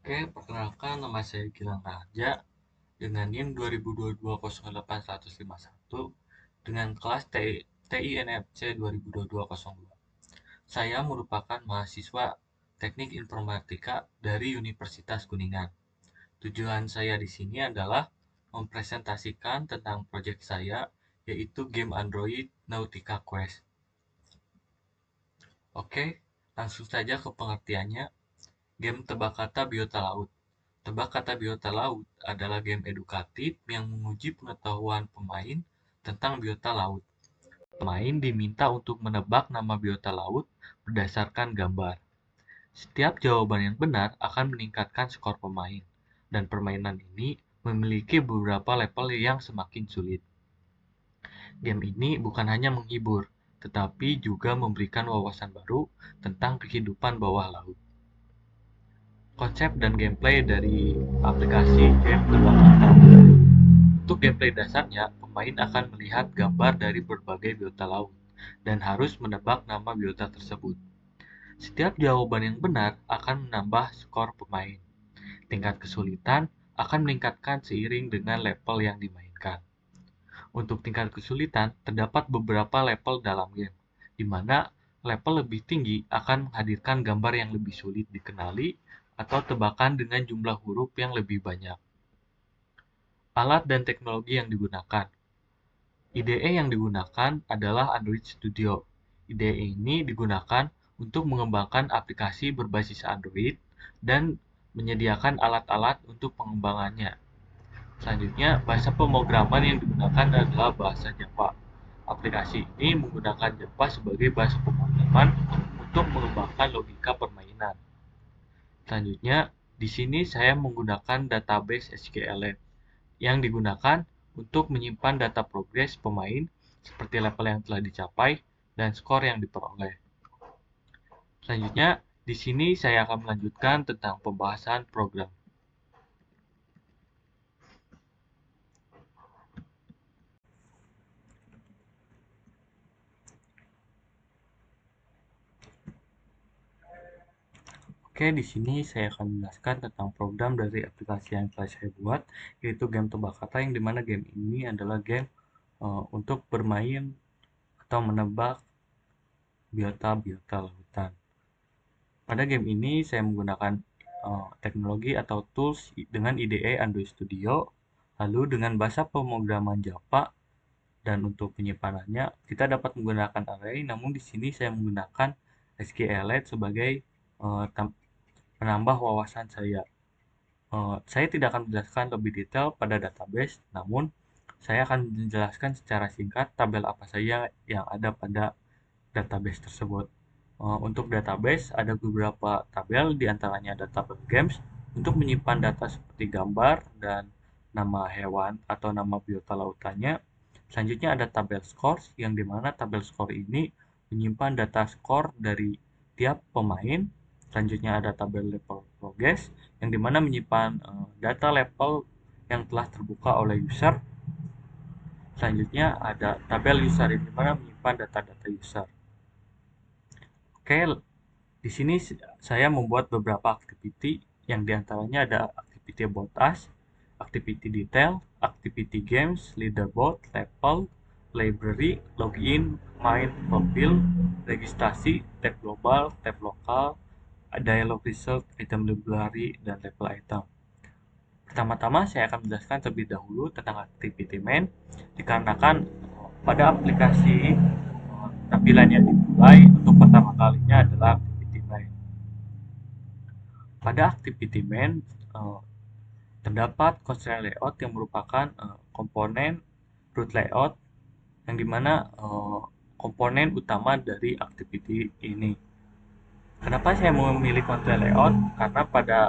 Oke, perkenalkan nama saya Gilang Raja dengan NIM 2022-08-151 dengan kelas TINFC 2022-02. Saya merupakan mahasiswa Teknik Informatika dari Universitas Kuningan. Tujuan saya di sini adalah mempresentasikan tentang proyek saya, yaitu game Android Nautica Quest. Oke, langsung saja ke pengertiannya. Game tebak kata biota laut. Tebak kata biota laut adalah game edukatif yang menguji pengetahuan pemain tentang biota laut. Pemain diminta untuk menebak nama biota laut berdasarkan gambar. Setiap jawaban yang benar akan meningkatkan skor pemain, dan permainan ini memiliki beberapa level yang semakin sulit. Game ini bukan hanya menghibur, tetapi juga memberikan wawasan baru tentang kehidupan bawah laut. Konsep dan gameplay dari aplikasi game tebak kata. Untuk gameplay dasarnya, pemain akan melihat gambar dari berbagai biota laut dan harus menebak nama biota tersebut. Setiap jawaban yang benar akan menambah skor pemain. Tingkat kesulitan akan meningkatkan seiring dengan level yang dimainkan. Untuk tingkat kesulitan, terdapat beberapa level dalam game, di mana level lebih tinggi akan menghadirkan gambar yang lebih sulit dikenali atau tebakan dengan jumlah huruf yang lebih banyak. Alat dan teknologi yang digunakan. IDE yang digunakan adalah Android Studio. IDE ini digunakan untuk mengembangkan aplikasi berbasis Android dan menyediakan alat-alat untuk pengembangannya. Selanjutnya, bahasa pemrograman yang digunakan adalah bahasa Java. Aplikasi ini menggunakan Java sebagai bahasa pemrograman untuk mengembangkan logika permainan. Selanjutnya, di sini saya menggunakan database SQLite yang digunakan untuk menyimpan data progres pemain seperti level yang telah dicapai dan skor yang diperoleh. Selanjutnya, di sini saya akan melanjutkan tentang pembahasan program. Oke, di sini saya akan menjelaskan tentang program dari aplikasi yang telah saya buat, yaitu game tebak kata, yang dimana game ini adalah game untuk bermain atau menebak biota-biota lautan. Pada game ini saya menggunakan teknologi atau tools dengan IDE Android Studio, lalu dengan bahasa pemrograman Java, dan untuk penyimpanannya kita dapat menggunakan array. Namun di sini saya menggunakan SQLite sebagai penambah wawasan saya. Saya tidak akan menjelaskan lebih detail pada database, namun saya akan menjelaskan secara singkat tabel apa saja yang ada pada database tersebut. Untuk database ada beberapa tabel, diantaranya ada tabel games untuk menyimpan data seperti gambar dan nama hewan atau nama biota lautannya. Selanjutnya ada tabel scores, yang dimana tabel score ini menyimpan data skor dari tiap pemain. Selanjutnya ada tabel level progress, yang dimana menyimpan data level yang telah terbuka oleh user. Selanjutnya ada tabel user, yang dimana menyimpan data-data user. Oke, di sini saya membuat beberapa activity, yang diantaranya ada activity about us, activity detail, activity games, leaderboard, level, library, login, main, profile, registrasi, tab global, tab lokal, dialog result, item library, dan level item. Pertama-tama saya akan menjelaskan terlebih dahulu tentang activity main, dikarenakan pada aplikasi tampilan yang dimulai untuk pertama kalinya adalah activity main. Pada activity main terdapat constraint layout yang merupakan komponen root layout, yang dimana komponen utama dari activity ini. Kenapa saya memilih constraint layout? Karena pada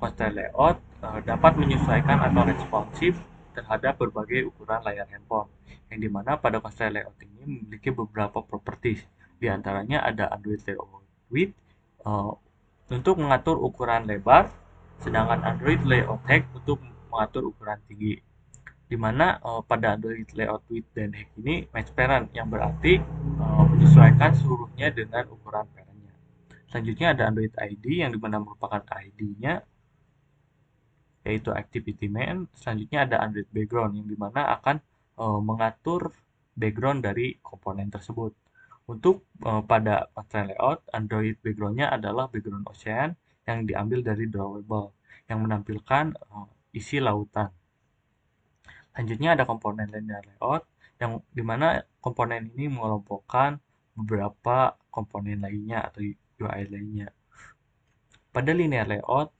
constraint layout dapat menyesuaikan atau responsif terhadap berbagai ukuran layar handphone, yang dimana pada constraint layout ini memiliki beberapa properties. Di antaranya ada Android layout width untuk mengatur ukuran lebar, sedangkan Android layout height untuk mengatur ukuran tinggi. Di mana pada Android layout width dan height ini match parent, yang berarti menyesuaikan seluruhnya dengan ukuran parentnya. Selanjutnya ada Android ID, yang dimana merupakan ID-nya yaitu activity main. Selanjutnya ada Android background yang dimana akan mengatur background dari komponen tersebut. Untuk pada constraint layout, Android backgroundnya adalah background ocean yang diambil dari drawable yang menampilkan isi lautan. Selanjutnya ada komponen linear layout yang dimana komponen ini mengelompokkan beberapa komponen lainnya atau UI lainnya. Pada linear layout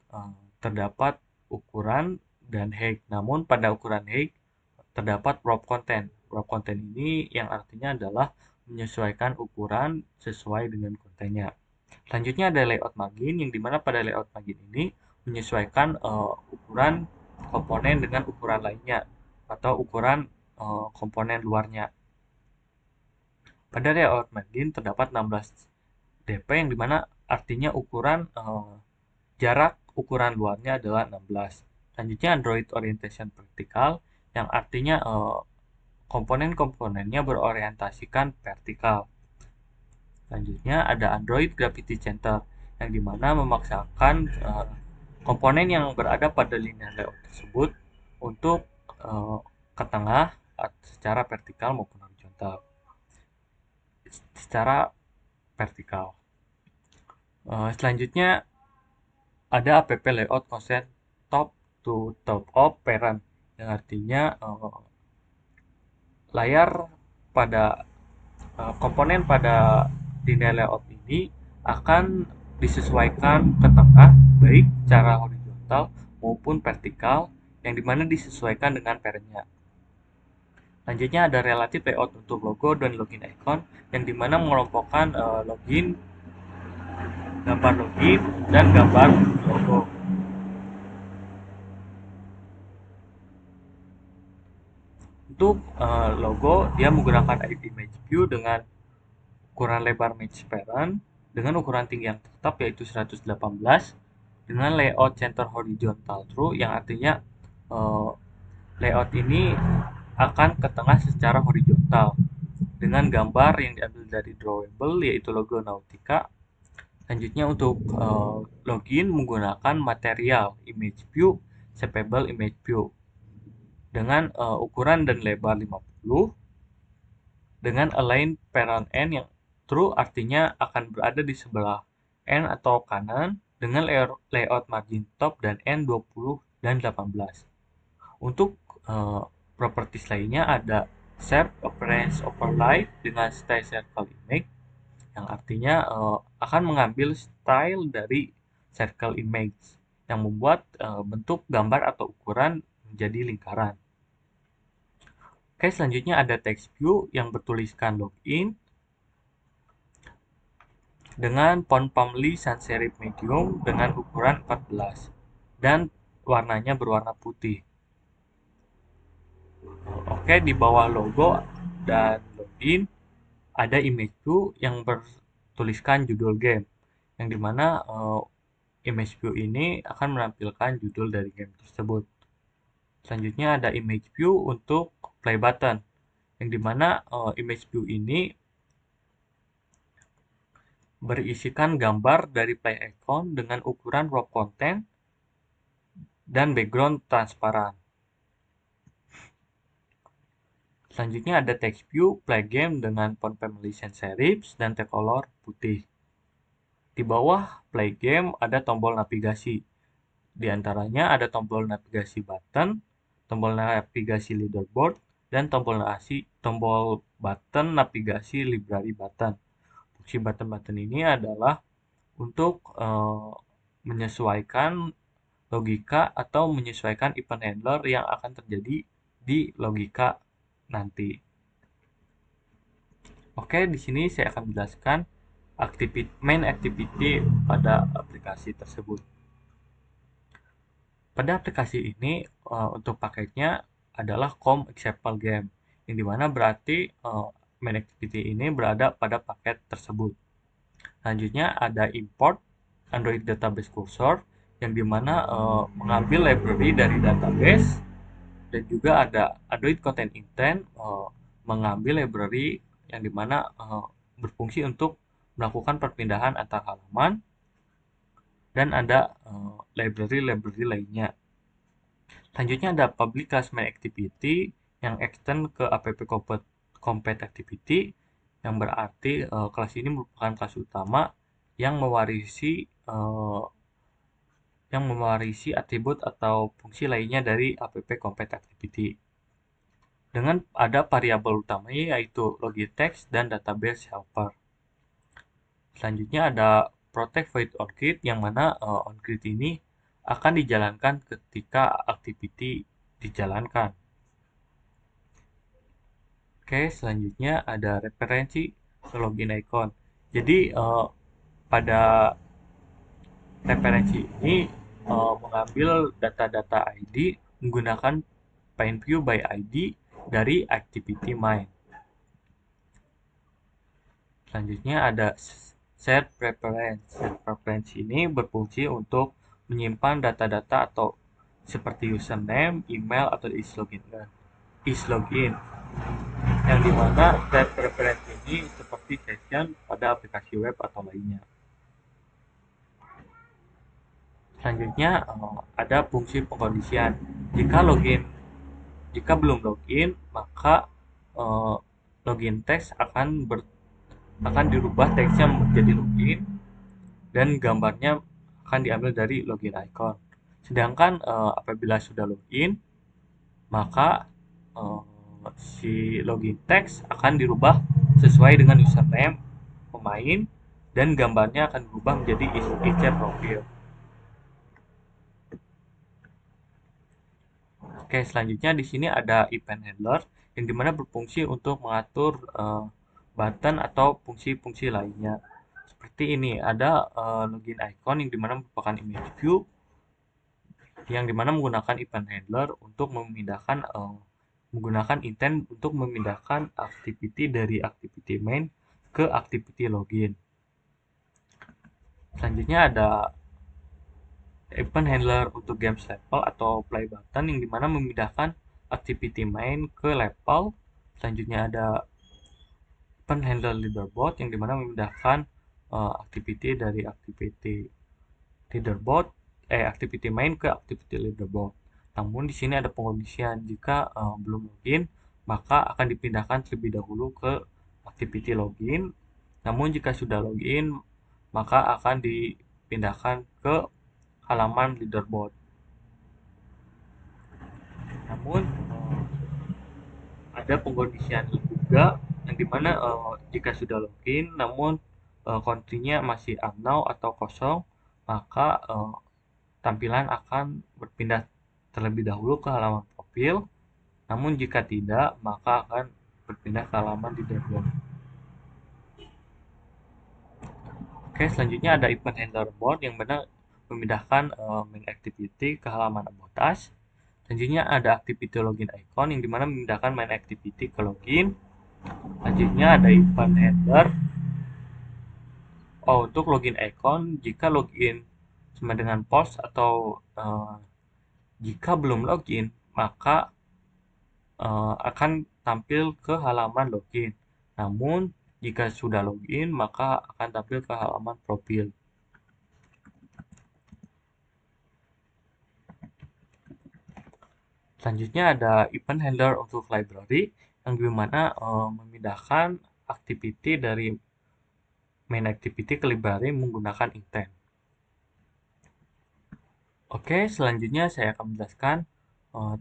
terdapat ukuran dan height. Namun pada ukuran height terdapat wrap content. Wrap content ini yang artinya adalah menyesuaikan ukuran sesuai dengan kontennya. Selanjutnya ada layout margin yang dimana pada layout margin ini menyesuaikan ukuran komponen dengan ukuran lainnya atau ukuran komponen luarnya. Pada layout margin terdapat 16 dp yang dimana artinya ukuran jarak ukuran luarnya adalah 16. Selanjutnya Android Orientation Vertical yang artinya komponen-komponennya berorientasikan vertikal. Selanjutnya ada Android Gravity Center yang dimana memaksakan komponen yang berada pada linear layout tersebut untuk ke tengah secara vertikal maupun horizontal. Secara vertikal. Selanjutnya ada app layout constraint top to top of parent yang artinya layar pada komponen pada linear layout ini akan disesuaikan ke tengah baik secara horizontal maupun vertikal yang dimana disesuaikan dengan parentnya. Selanjutnya ada relative layout untuk logo dan login icon yang dimana mengelompokkan login, gambar login, dan gambar logo. Untuk logo, dia menggunakan image view dengan ukuran lebar match parent dengan ukuran tinggi yang tetap yaitu 118 dengan layout center horizontal true yang artinya layout ini akan ke tengah secara horizontal dengan gambar yang diambil dari drawable yaitu logo Nautica. Selanjutnya untuk login menggunakan material image view, shapeable image view dengan ukuran dan lebar 50 dengan align parent n yang true artinya akan berada di sebelah n atau kanan dengan layout margin top dan n 20 dan 18. Untuk properties lainnya ada shape appearance overlay dengan style circle image yang artinya akan mengambil style dari circle image yang membuat bentuk gambar atau ukuran menjadi lingkaran. Oke, selanjutnya ada text view yang bertuliskan login dengan font family sans serif medium dengan ukuran 14 dan warnanya berwarna putih. Oke, di bawah logo dan login ada image view yang bertuliskan judul game yang dimana image view ini akan menampilkan judul dari game tersebut. Selanjutnya ada image view untuk play button yang dimana image view ini berisikan gambar dari play icon dengan ukuran wrap content dan background transparan. Selanjutnya ada text view play game dengan font family sans serifs dan color putih. Di bawah play game ada tombol navigasi. Di antaranya ada tombol navigasi button, tombol navigasi leaderboard, dan tombol button navigasi library button. Fungsi button-button ini adalah untuk menyesuaikan logika atau menyesuaikan event handler yang akan terjadi di logika nanti. Oke, di sini saya akan menjelaskan main activity pada aplikasi tersebut. Pada aplikasi ini untuk paketnya adalah com example game yang dimana berarti main activity ini berada pada paket tersebut. Selanjutnya ada import Android database cursor yang dimana mengambil library dari database dan juga ada Android content intent mengambil library yang dimana berfungsi untuk melakukan perpindahan antar halaman dan ada library lainnya. Selanjutnya ada public class main activity yang extend ke app compet activity, yang berarti kelas ini merupakan kelas utama yang mewarisi atribut atau fungsi lainnya dari app compet activity. Dengan ada variabel utamanya yaitu login text dan database helper. Selanjutnya ada protect void onCreate, yang mana onCreate ini akan dijalankan ketika activity dijalankan. Oke, selanjutnya ada referensi login icon. Jadi pada referensi ini mengambil data-data ID menggunakan find view by ID dari activity main. Selanjutnya ada set preference. Set preference ini berfungsi untuk menyimpan data-data atau seperti username, email, atau is login, yang dimana set preference ini seperti session pada aplikasi web atau lainnya. Selanjutnya ada fungsi pengkondisian. Jika belum login, maka login text akan dirubah teksnya menjadi login dan gambarnya akan diambil dari login icon. Sedangkan apabila sudah login, maka si login text akan dirubah sesuai dengan username pemain dan gambarnya akan berubah menjadi isi profil. Oke, selanjutnya di sini ada event handler yang dimana berfungsi untuk mengatur button atau fungsi-fungsi lainnya. Seperti ini, ada login icon yang dimana merupakan image view, yang dimana menggunakan event handler untuk menggunakan intent untuk memindahkan activity dari activity main ke activity login. Selanjutnya ada event handler untuk games level atau play button yang dimana memindahkan activity main ke level. Selanjutnya ada event handler leaderboard yang dimana memindahkan activity dari activity main ke activity leaderboard. Namun di sini ada pengkondisian, jika belum login maka akan dipindahkan terlebih dahulu ke activity login. Namun jika sudah login maka akan dipindahkan ke halaman leaderboard. Namun ada pengkondisian juga yang dimana jika sudah login namun kontrinya masih unknown atau kosong, maka tampilan akan berpindah terlebih dahulu ke halaman profil. Namun jika tidak, maka akan berpindah ke halaman leaderboard. Oke, selanjutnya ada event handler board yang benar memindahkan main activity ke halaman about us. Selanjutnya ada activity login icon yang dimana memindahkan main activity ke login. Selanjutnya ada event handler untuk login icon jika login sama dengan post atau jika belum login maka akan tampil ke halaman login. Namun jika sudah login maka akan tampil ke halaman profil. Selanjutnya ada event handler untuk library yang dimana memindahkan activity dari main activity ke library menggunakan intent. Oke, selanjutnya saya akan menjelaskan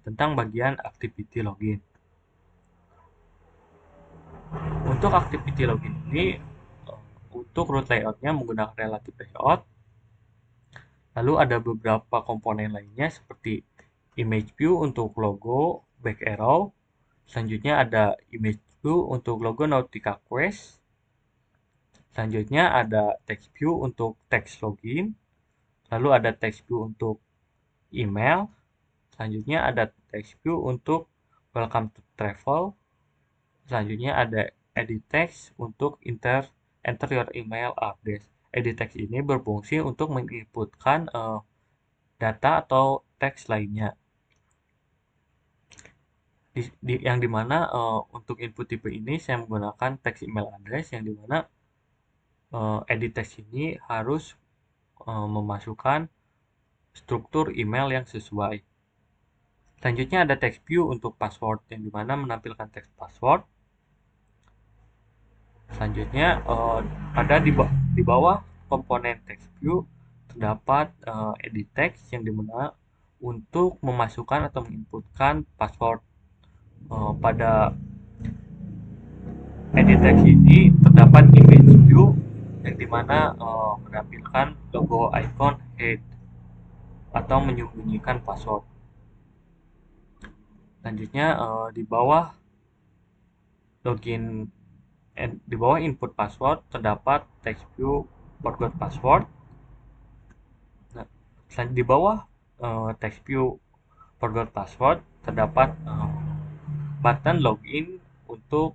tentang bagian activity login. Untuk activity login ini, untuk root layoutnya menggunakan relative layout. Lalu ada beberapa komponen lainnya seperti image view untuk logo, back arrow. Selanjutnya ada image view untuk logo Nautica Quest. Selanjutnya ada text view untuk text login. Lalu ada text view untuk email. Selanjutnya ada text view untuk welcome to travel. Selanjutnya ada edit text untuk enter your email address. Edit text ini berfungsi untuk menginputkan data atau teks lainnya. Yang dimana untuk input tipe ini saya menggunakan text email address, yang dimana edit text ini harus memasukkan struktur email yang sesuai. Selanjutnya ada text view untuk password, yang dimana menampilkan teks password. Selanjutnya ada di bawah komponen text view terdapat edit text, yang dimana untuk memasukkan atau menginputkan password. Pada edit text ini terdapat image view, yang dimana menampilkan logo icon head atau menyembunyikan password. Selanjutnya di bawah login di bawah input password terdapat text view forgot password. Nah, di bawah text view forgot password terdapat button login untuk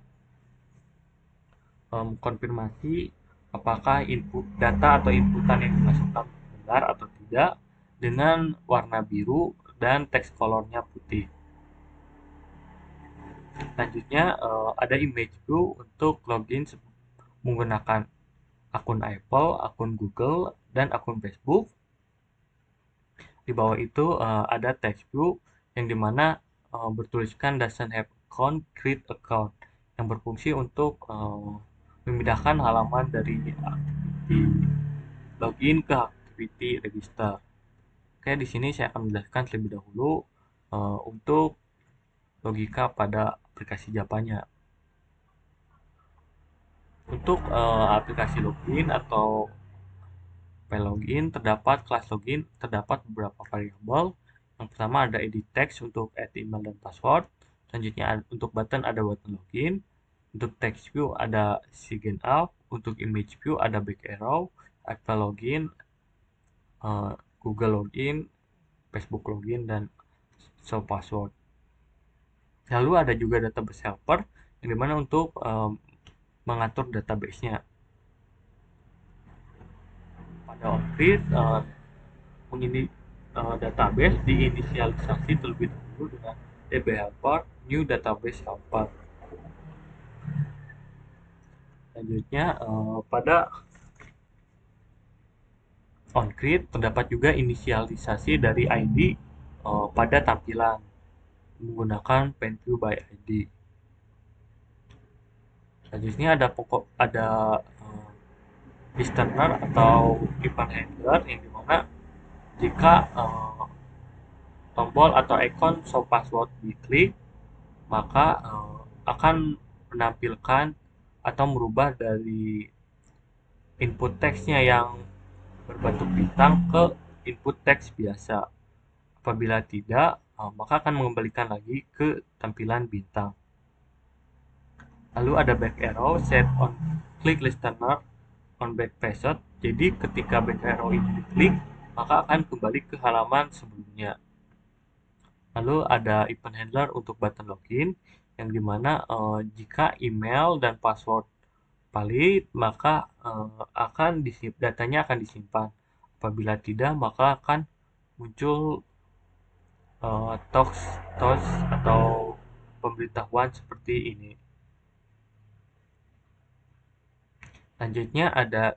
konfirmasi apakah input data atau inputan yang dimasukkan benar atau tidak, dengan warna biru dan teks colornya putih. Selanjutnya ada image view untuk login menggunakan akun Apple, akun Google, dan akun Facebook. Di bawah itu ada text view, yang dimana bertuliskan doesn't have account, create account, yang berfungsi untuk memindahkan halaman dari activity login ke activity register. Oke, di sini saya akan menjelaskan terlebih dahulu untuk logika pada aplikasi Japanya. Untuk aplikasi login atau login terdapat kelas login, terdapat beberapa variabel. Yang pertama ada edit text untuk add email dan password. Selanjutnya untuk button ada button login. Untuk text view ada sign up. Untuk image view ada back arrow, Apple login, Google login, Facebook login, dan show password. Lalu ada juga database helper, yang dimana untuk mengatur database-nya. Pada OnCreate database diinisialisasi terlebih dahulu dengan db helper new database helper. Selanjutnya pada OnCreate terdapat juga inisialisasi dari ID pada tampilan menggunakan PenView by ID. Selanjutnya ada listener atau event handler, yang dimana jika tombol atau ikon show password diklik, maka akan menampilkan atau merubah dari input teksnya yang berbentuk bintang ke input teks biasa. Apabila tidak, maka akan mengembalikan lagi ke tampilan bintang. Lalu ada back arrow set on click listener on back password. Jadi ketika back arrow ini diklik, maka akan kembali ke halaman sebelumnya. Lalu ada event handler untuk button login, yang dimana jika email dan password valid, maka datanya akan disimpan. Apabila tidak, maka akan muncul toast atau pemberitahuan seperti ini. Selanjutnya ada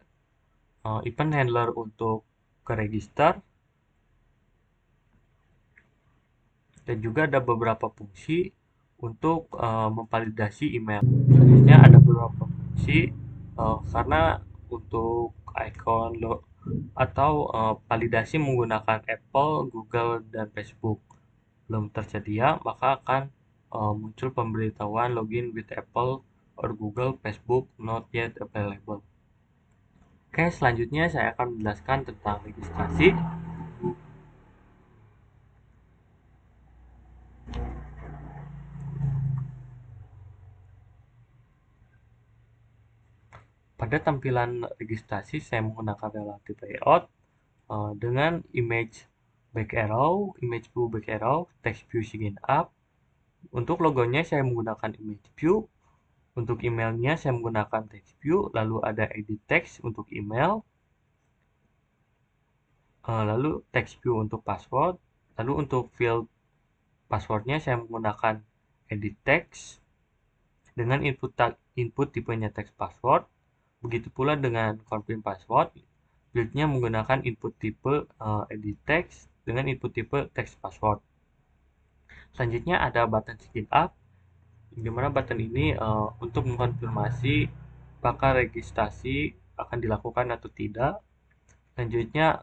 event handler untuk ke register, dan juga ada beberapa fungsi untuk memvalidasi email. Selanjutnya ada beberapa fungsi karena untuk icon atau validasi menggunakan Apple, Google, dan Facebook belum tersedia, maka akan muncul pemberitahuan login with Apple or Google, Facebook not yet available. Oke, selanjutnya saya akan menjelaskan tentang registrasi. Pada tampilan registrasi, saya menggunakan relative layout dengan image back arrow, image view back arrow, text view sign up. Untuk logonya saya menggunakan image view. Untuk emailnya saya menggunakan text view. Lalu ada edit text untuk email. Lalu text view untuk password. Lalu untuk field passwordnya saya menggunakan edit text dengan input tipenya text password. Begitu pula dengan confirm password, fieldnya menggunakan input tipe edit text dengan input tipe text password. Selanjutnya ada button skip up, di mana button ini untuk mengkonfirmasi apakah registrasi akan dilakukan atau tidak. Selanjutnya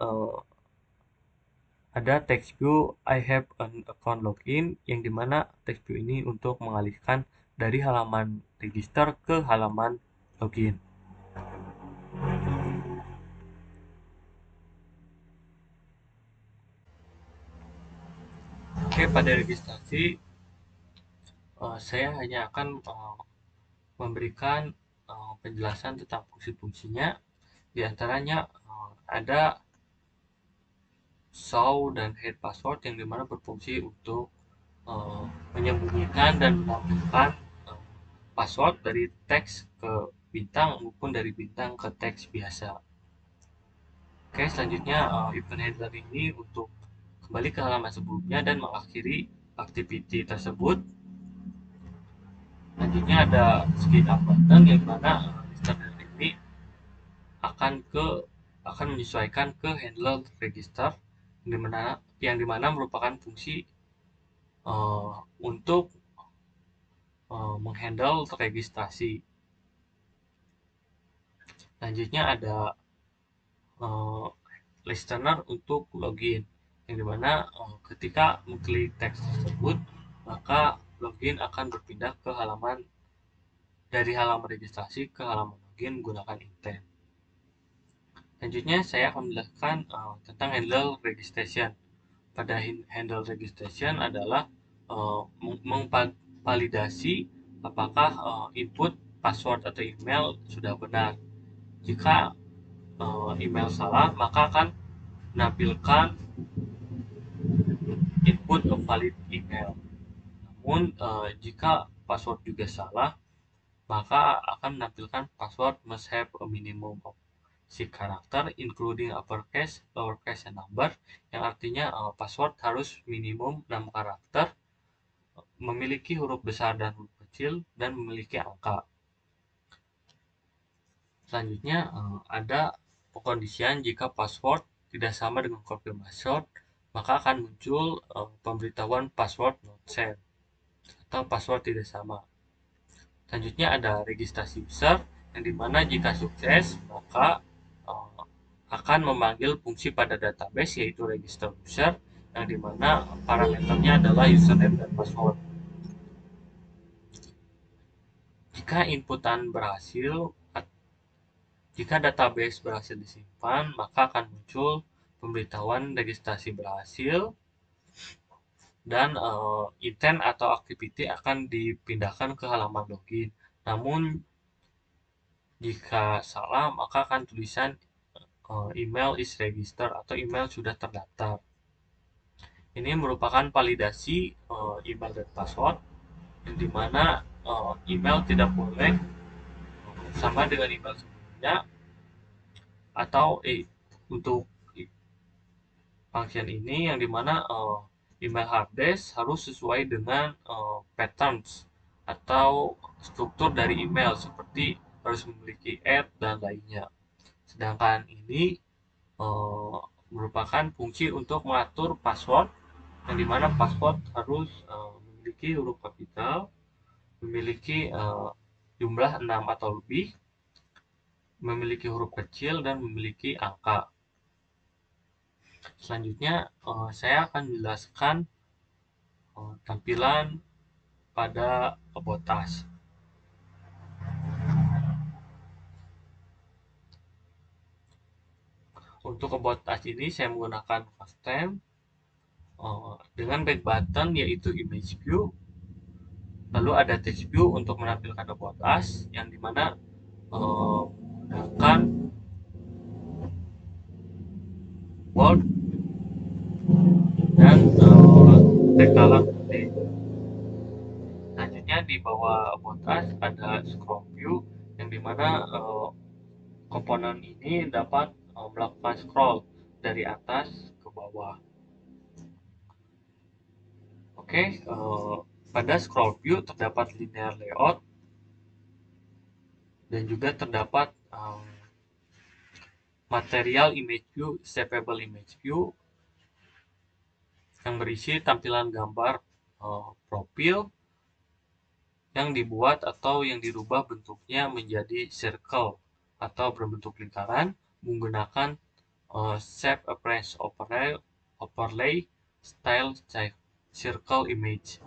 ada text view I have an account login, yang dimana text view ini untuk mengalihkan dari halaman register ke halaman login. Oke, pada registrasi saya hanya akan memberikan penjelasan tentang fungsi-fungsinya. Di antaranya ada show dan hide password, yang dimana berfungsi untuk menyembunyikan dan menampilkan password dari teks ke bintang maupun dari bintang ke teks biasa. Oke, selanjutnya event handler ini untuk kembali ke halaman sebelumnya dan mengakhiri activity tersebut. Selanjutnya ada speed up button, yang mana listener ini akan menyesuaikan ke handler register, yang dimana merupakan fungsi untuk menghandle registrasi. Selanjutnya ada listener untuk login, yang dimana ketika mengklik teks tersebut, maka login akan berpindah ke halaman dari halaman registrasi ke halaman login menggunakan intent. Selanjutnya saya akan menjelaskan tentang handle registration. Pada handle registration adalah memvalidasi apakah input password atau email sudah benar. Jika email salah, maka akan menampilkan input a valid email. Namun jika password juga salah, maka akan menampilkan password must have a minimum of 6 karakter including uppercase, lowercase, and number, yang artinya password harus minimum 6 karakter, memiliki huruf besar dan huruf kecil, dan memiliki angka. Selanjutnya ada pengkondisian jika password tidak sama dengan confirmation, maka akan muncul pemberitahuan password not same atau password tidak sama. Selanjutnya ada registrasi user, yang dimana jika sukses maka akan memanggil fungsi pada database yaitu register user, yang dimana parameternya adalah username dan password. Jika database berhasil disimpan, maka akan muncul pemberitahuan registrasi berhasil, dan intent atau activity akan dipindahkan ke halaman login. Namun jika salah, maka akan tulisan email is registered atau email sudah terdaftar. Ini merupakan validasi email dan password, yang dimana email tidak boleh sama dengan email sebelumnya, atau untuk function ini yang dimana email harddisk harus sesuai dengan patterns atau struktur dari email, seperti harus memiliki add dan lainnya. Sedangkan ini merupakan fungsi untuk mengatur password, yang dimana password harus memiliki huruf kapital, memiliki jumlah 6 atau lebih, memiliki huruf kecil, dan memiliki angka. Selanjutnya saya akan menjelaskan tampilan pada about us. Untuk about us ini saya menggunakan fast time dengan back button yaitu image view, lalu ada text view untuk menampilkan about us, yang dimana menggunakan bold dan rektalan putih. Selanjutnya di bawah about us ada scroll view, yang dimana komponen ini dapat melakukan scroll dari atas ke bawah. Oke, pada scroll view terdapat linear layout, dan juga terdapat material image view, shapeable image view, yang berisi tampilan gambar profil yang dibuat atau yang dirubah bentuknya menjadi circle atau berbentuk lingkaran menggunakan shape appearance overlay style circle image.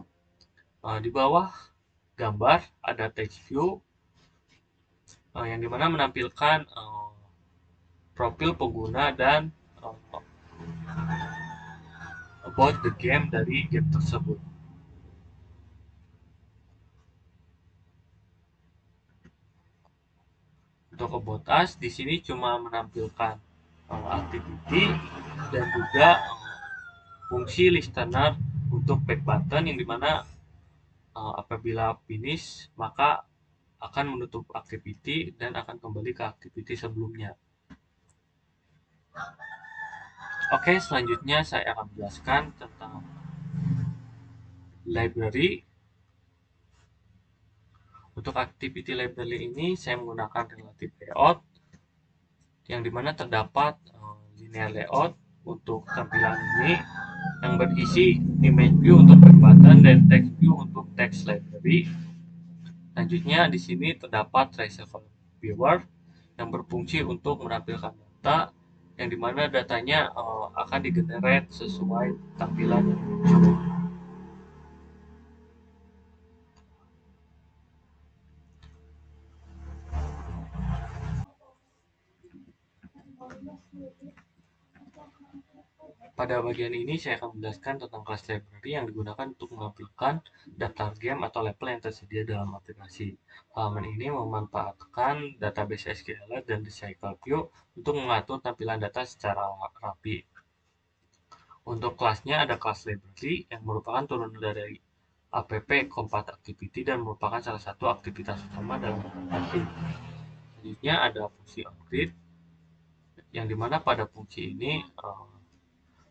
Di bawah gambar ada text view yang dimana menampilkan profil pengguna dan about the game dari game tersebut. Untuk about us di sini cuma menampilkan activity dan juga fungsi listener untuk back button yang dimana apabila finish maka akan menutup activity dan akan kembali ke activity sebelumnya. Oke, selanjutnya saya akan menjelaskan tentang library. Untuk activity library ini saya menggunakan relative layout yang dimana terdapat linear layout untuk tampilan ini yang berisi image view untuk back button dan text view untuk text library. Selanjutnya di sini terdapat traceable viewer yang berfungsi untuk menampilkan data yang dimana datanya akan digenerate sesuai tampilan yang muncul. Pada bagian ini saya akan menjelaskan tentang class library yang digunakan untuk menampilkan daftar game atau level yang tersedia dalam aplikasi. Halaman ini memanfaatkan database SQLite dan Recycle View untuk mengatur tampilan data secara rapi. Untuk kelasnya ada class library yang merupakan turunan dari app Compat Activity dan merupakan salah satu aktivitas utama dalam aplikasi. Selanjutnya ada fungsi onGrid yang dimana pada fungsi ini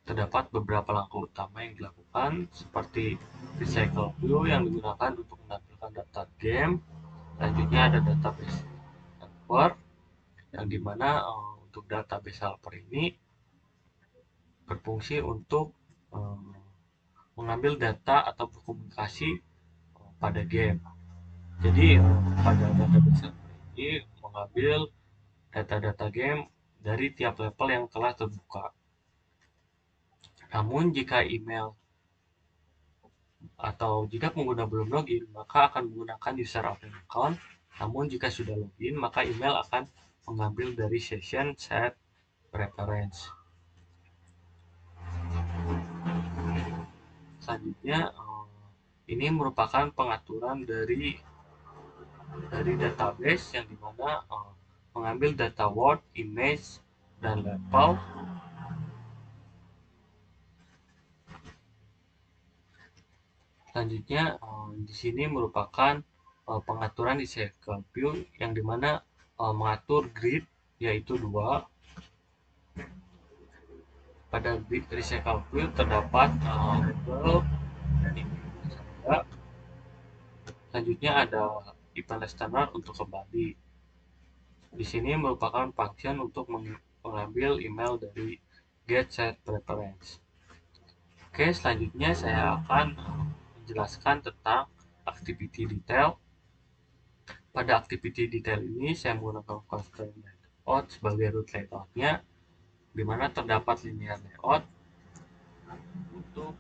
terdapat beberapa langkah utama yang dilakukan seperti recycle view yang digunakan untuk menampilkan data game. Selanjutnya ada database helper yang dimana untuk database helper ini berfungsi untuk mengambil data atau berkomunikasi pada game. Jadi pada database helper ini mengambil data-data game dari tiap level yang telah terbuka. Namun jika email atau jika pengguna belum login, maka akan menggunakan user account. Namun jika sudah login, maka email akan mengambil dari session set preference. Selanjutnya, ini merupakan pengaturan dari database yang dimana mengambil data word, image, dan level. Selanjutnya, di sini merupakan pengaturan di Recycle View yang dimana mengatur grid yaitu 2. Pada grid Recycle View terdapat label dan juga. Selanjutnya ada event listener untuk kembali. Di sini merupakan function untuk mengambil email dari get set preference. Oke, selanjutnya saya akan menjelaskan tentang activity detail. Pada activity detail ini saya menggunakan custom layout sebagai root layoutnya, di mana terdapat linear layout untuk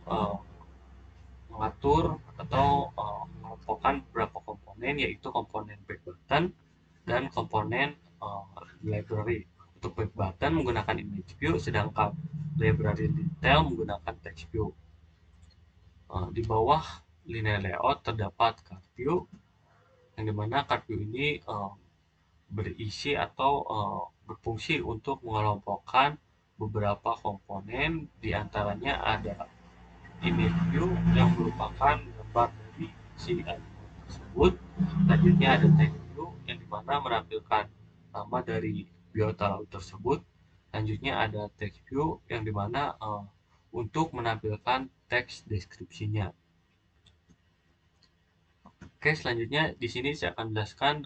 mengatur atau mengelompokkan beberapa komponen, yaitu komponen back button dan komponen library. Untuk back button menggunakan image view, sedangkan library detail menggunakan text view. Di bawah linear layout terdapat card view yang dimana card view ini berisi atau berfungsi untuk mengelompokkan beberapa komponen, diantaranya ada image view yang merupakan gambar dari si animal tersebut. Selanjutnya ada text view yang dimana menampilkan nama dari biota laut tersebut. Selanjutnya ada text view yang dimana untuk menampilkan teks deskripsinya. Oke, selanjutnya di sini saya akan menjelaskan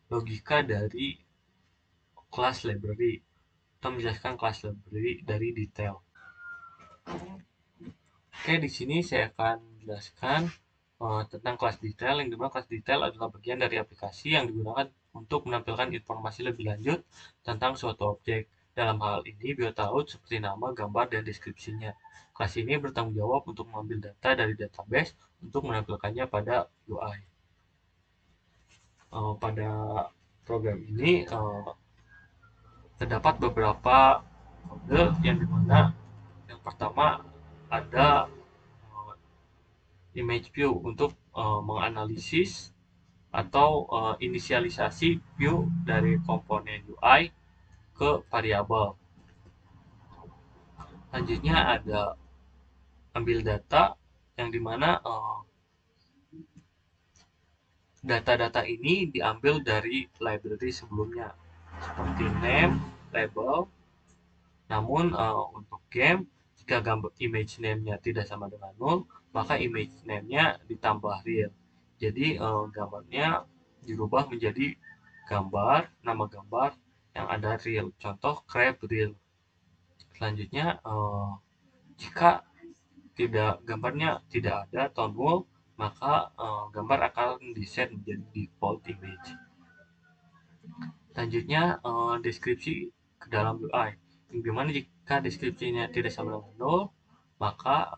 logika dari class library atau menjelaskan class library dari detail. Oke, di sini saya akan jelaskan tentang kelas detail, yang dimana kelas detail adalah bagian dari aplikasi yang digunakan untuk menampilkan informasi lebih lanjut tentang suatu objek. Dalam hal ini, biota laut seperti nama, gambar, dan deskripsinya. Kelas ini bertanggung jawab untuk mengambil data dari database untuk menampilkannya pada UI. Pada program ini terdapat beberapa kode yang dimana yang pertama ada image view untuk menganalisis atau inisialisasi view dari komponen UI ke variabel. Selanjutnya ada ambil data yang dimana data-data ini diambil dari library sebelumnya seperti name, label. Namun untuk game, jika gambar image name-nya tidak sama dengan 0, maka image name-nya ditambah real. Jadi gambarnya dirubah menjadi gambar, nama gambar yang ada real. Contoh crab real. Selanjutnya jika gambarnya tidak ada atau 0, maka gambar akan di-set menjadi default image. Selanjutnya deskripsi ke dalam UI. Bagaimana jika deskripsinya tidak sama dengan 0, maka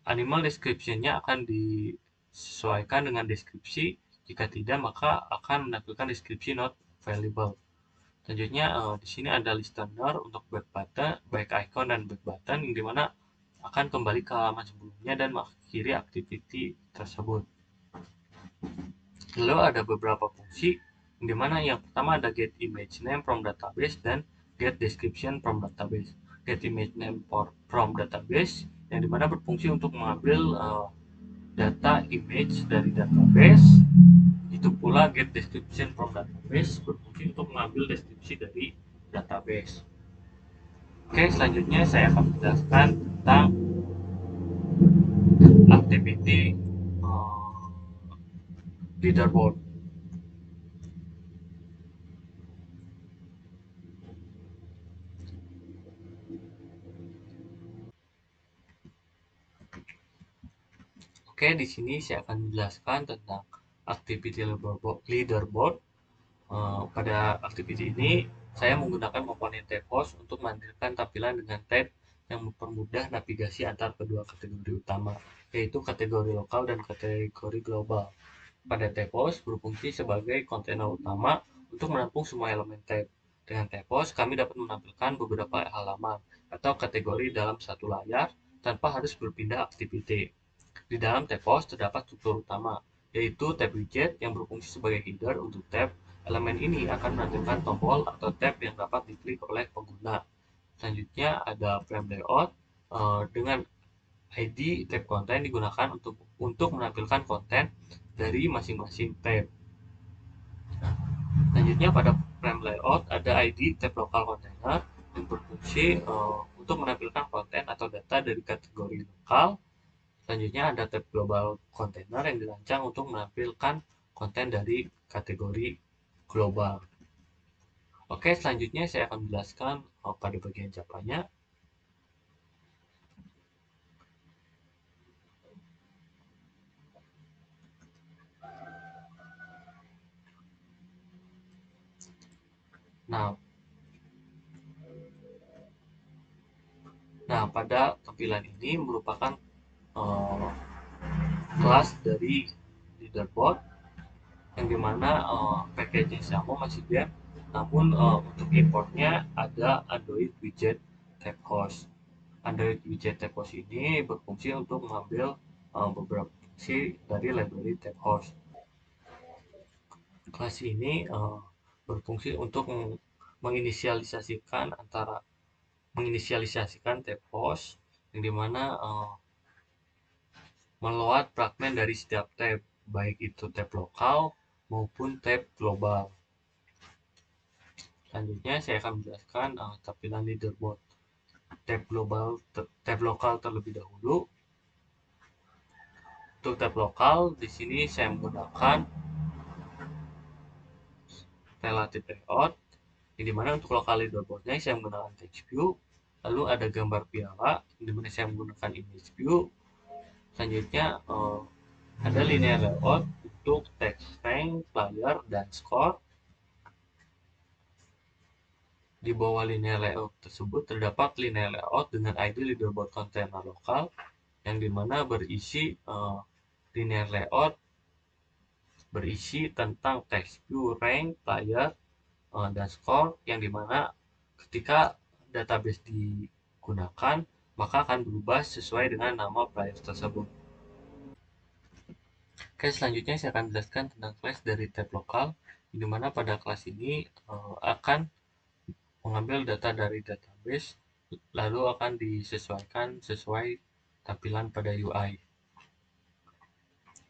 animal description-nya akan disesuaikan dengan deskripsi. Jika tidak, maka akan menampilkan deskripsi not valuable. Selanjutnya di sini ada listener untuk back button, back icon dan back button, yang dimana akan kembali ke halaman sebelumnya dan mengakhiri activity tersebut. Lalu ada beberapa fungsi, yang dimana yang pertama ada get image name from database dan get description from database. Get image name from database yang dimana berfungsi untuk mengambil data image dari database. Itu pula get description from database berfungsi untuk mengambil deskripsi dari database. Oke, selanjutnya saya akan menjelaskan tentang activity leaderboard. Oke, di sini saya akan menjelaskan tentang activity leaderboard. Pada activity ini, saya menggunakan komponen tab host untuk menghadirkan tampilan dengan tab yang mempermudah navigasi antar kedua kategori utama, yaitu kategori lokal dan kategori global. Pada tab host berfungsi sebagai kontainer utama untuk menampung semua elemen tab. Dengan tab host, kami dapat menampilkan beberapa halaman atau kategori dalam satu layar tanpa harus berpindah activity. Di dalam tab host terdapat struktur utama, yaitu tab widget yang berfungsi sebagai header untuk tab. Elemen ini akan menampilkan tombol atau tab yang dapat diklik oleh pengguna. Selanjutnya ada frame layout dengan ID tab konten digunakan untuk menampilkan konten dari masing-masing tab. Selanjutnya pada frame layout ada ID tab local container yang berfungsi untuk menampilkan konten atau data dari kategori lokal. Selanjutnya ada tab global container yang dirancang untuk menampilkan konten dari kategori global. Oke, selanjutnya saya akan menjelaskan pada bagian Java-nya. Nah, pada tampilan ini merupakan kelas dari leaderboard yang dimana package-nya sama masih dia, namun untuk importnya ada Android widget tab host. Android widget tab host ini berfungsi untuk mengambil beberapa fungsi dari library tab host. Kelas ini berfungsi untuk menginisialisasikan tab host yang dimana meload fragmen dari setiap tab, baik itu tab lokal maupun tab global. Selanjutnya saya akan menjelaskan tampilan leaderboard tab lokal terlebih dahulu. Untuk tab lokal di sini saya menggunakan relative layout, yang dimana untuk lokal leaderboardnya saya menggunakan text view. lalu ada gambar piala, di mana saya menggunakan image view. Selanjutnya ada linear layout untuk text, rank, player, dan score. Di bawah linear layout tersebut terdapat linear layout dengan ID leaderboard kontainer lokal, yang dimana berisi linear layout berisi tentang text view, rank, player, dan score, yang dimana ketika database digunakan maka akan berubah sesuai dengan nama player tersebut. Oke, selanjutnya saya akan menjelaskan tentang kelas dari tab lokal, di mana pada kelas ini akan mengambil data dari database lalu akan disesuaikan sesuai tampilan pada UI.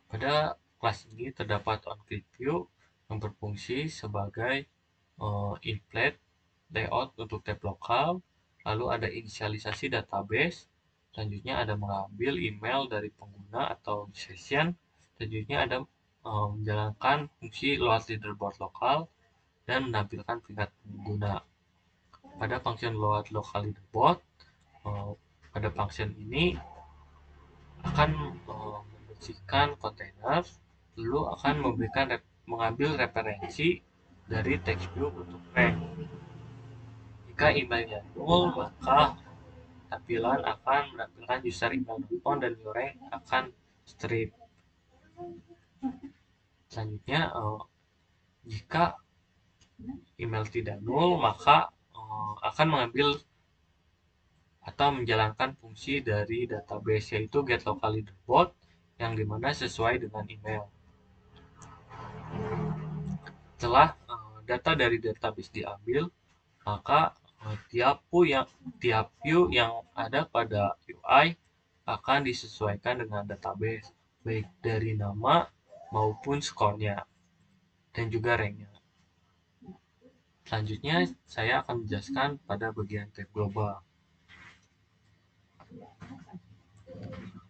Pada kelas ini terdapat onClick View yang berfungsi sebagai input layout untuk tab lokal, lalu ada inisialisasi database, selanjutnya ada mengambil email dari pengguna atau session, selanjutnya ada menjalankan fungsi load leaderboard lokal, dan menampilkan peringkat pengguna. Pada function load local leaderboard, pada function ini akan membersihkan kontainer, lalu akan mengambil referensi dari text view untuk rank. Jika emailnya null, maka tampilan akan menampilkan user email non dan new rank akan strip. Selanjutnya, jika email tidak null, maka akan mengambil atau menjalankan fungsi dari database, yaitu get local leaderboard, yang dimana sesuai dengan email. Setelah data dari database diambil, maka tiap view yang ada pada UI akan disesuaikan dengan database, baik dari nama maupun skornya dan juga ranknya. Selanjutnya saya akan menjelaskan pada bagian tab global.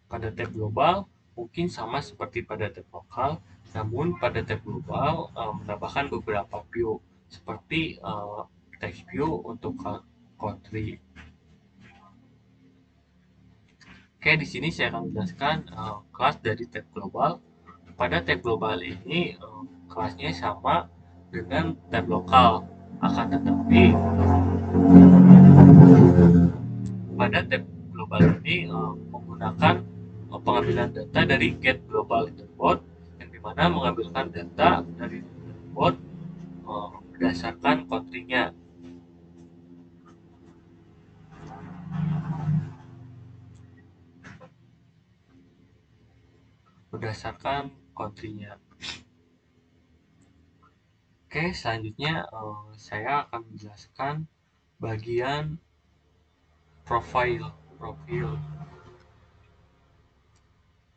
Pada tab global mungkin sama seperti pada tab lokal, namun pada tab global menambahkan beberapa view seperti text view untuk country. Oke, di sini saya akan menjelaskan kelas dari tab global. Pada tab global ini kelasnya sama dengan tab lokal, akan tetapi pada tab global ini menggunakan pengambilan data dari get global leaderboard, yang dimana mengambilkan data dari leaderboard berdasarkan country-nya. Oke, selanjutnya saya akan menjelaskan bagian profil.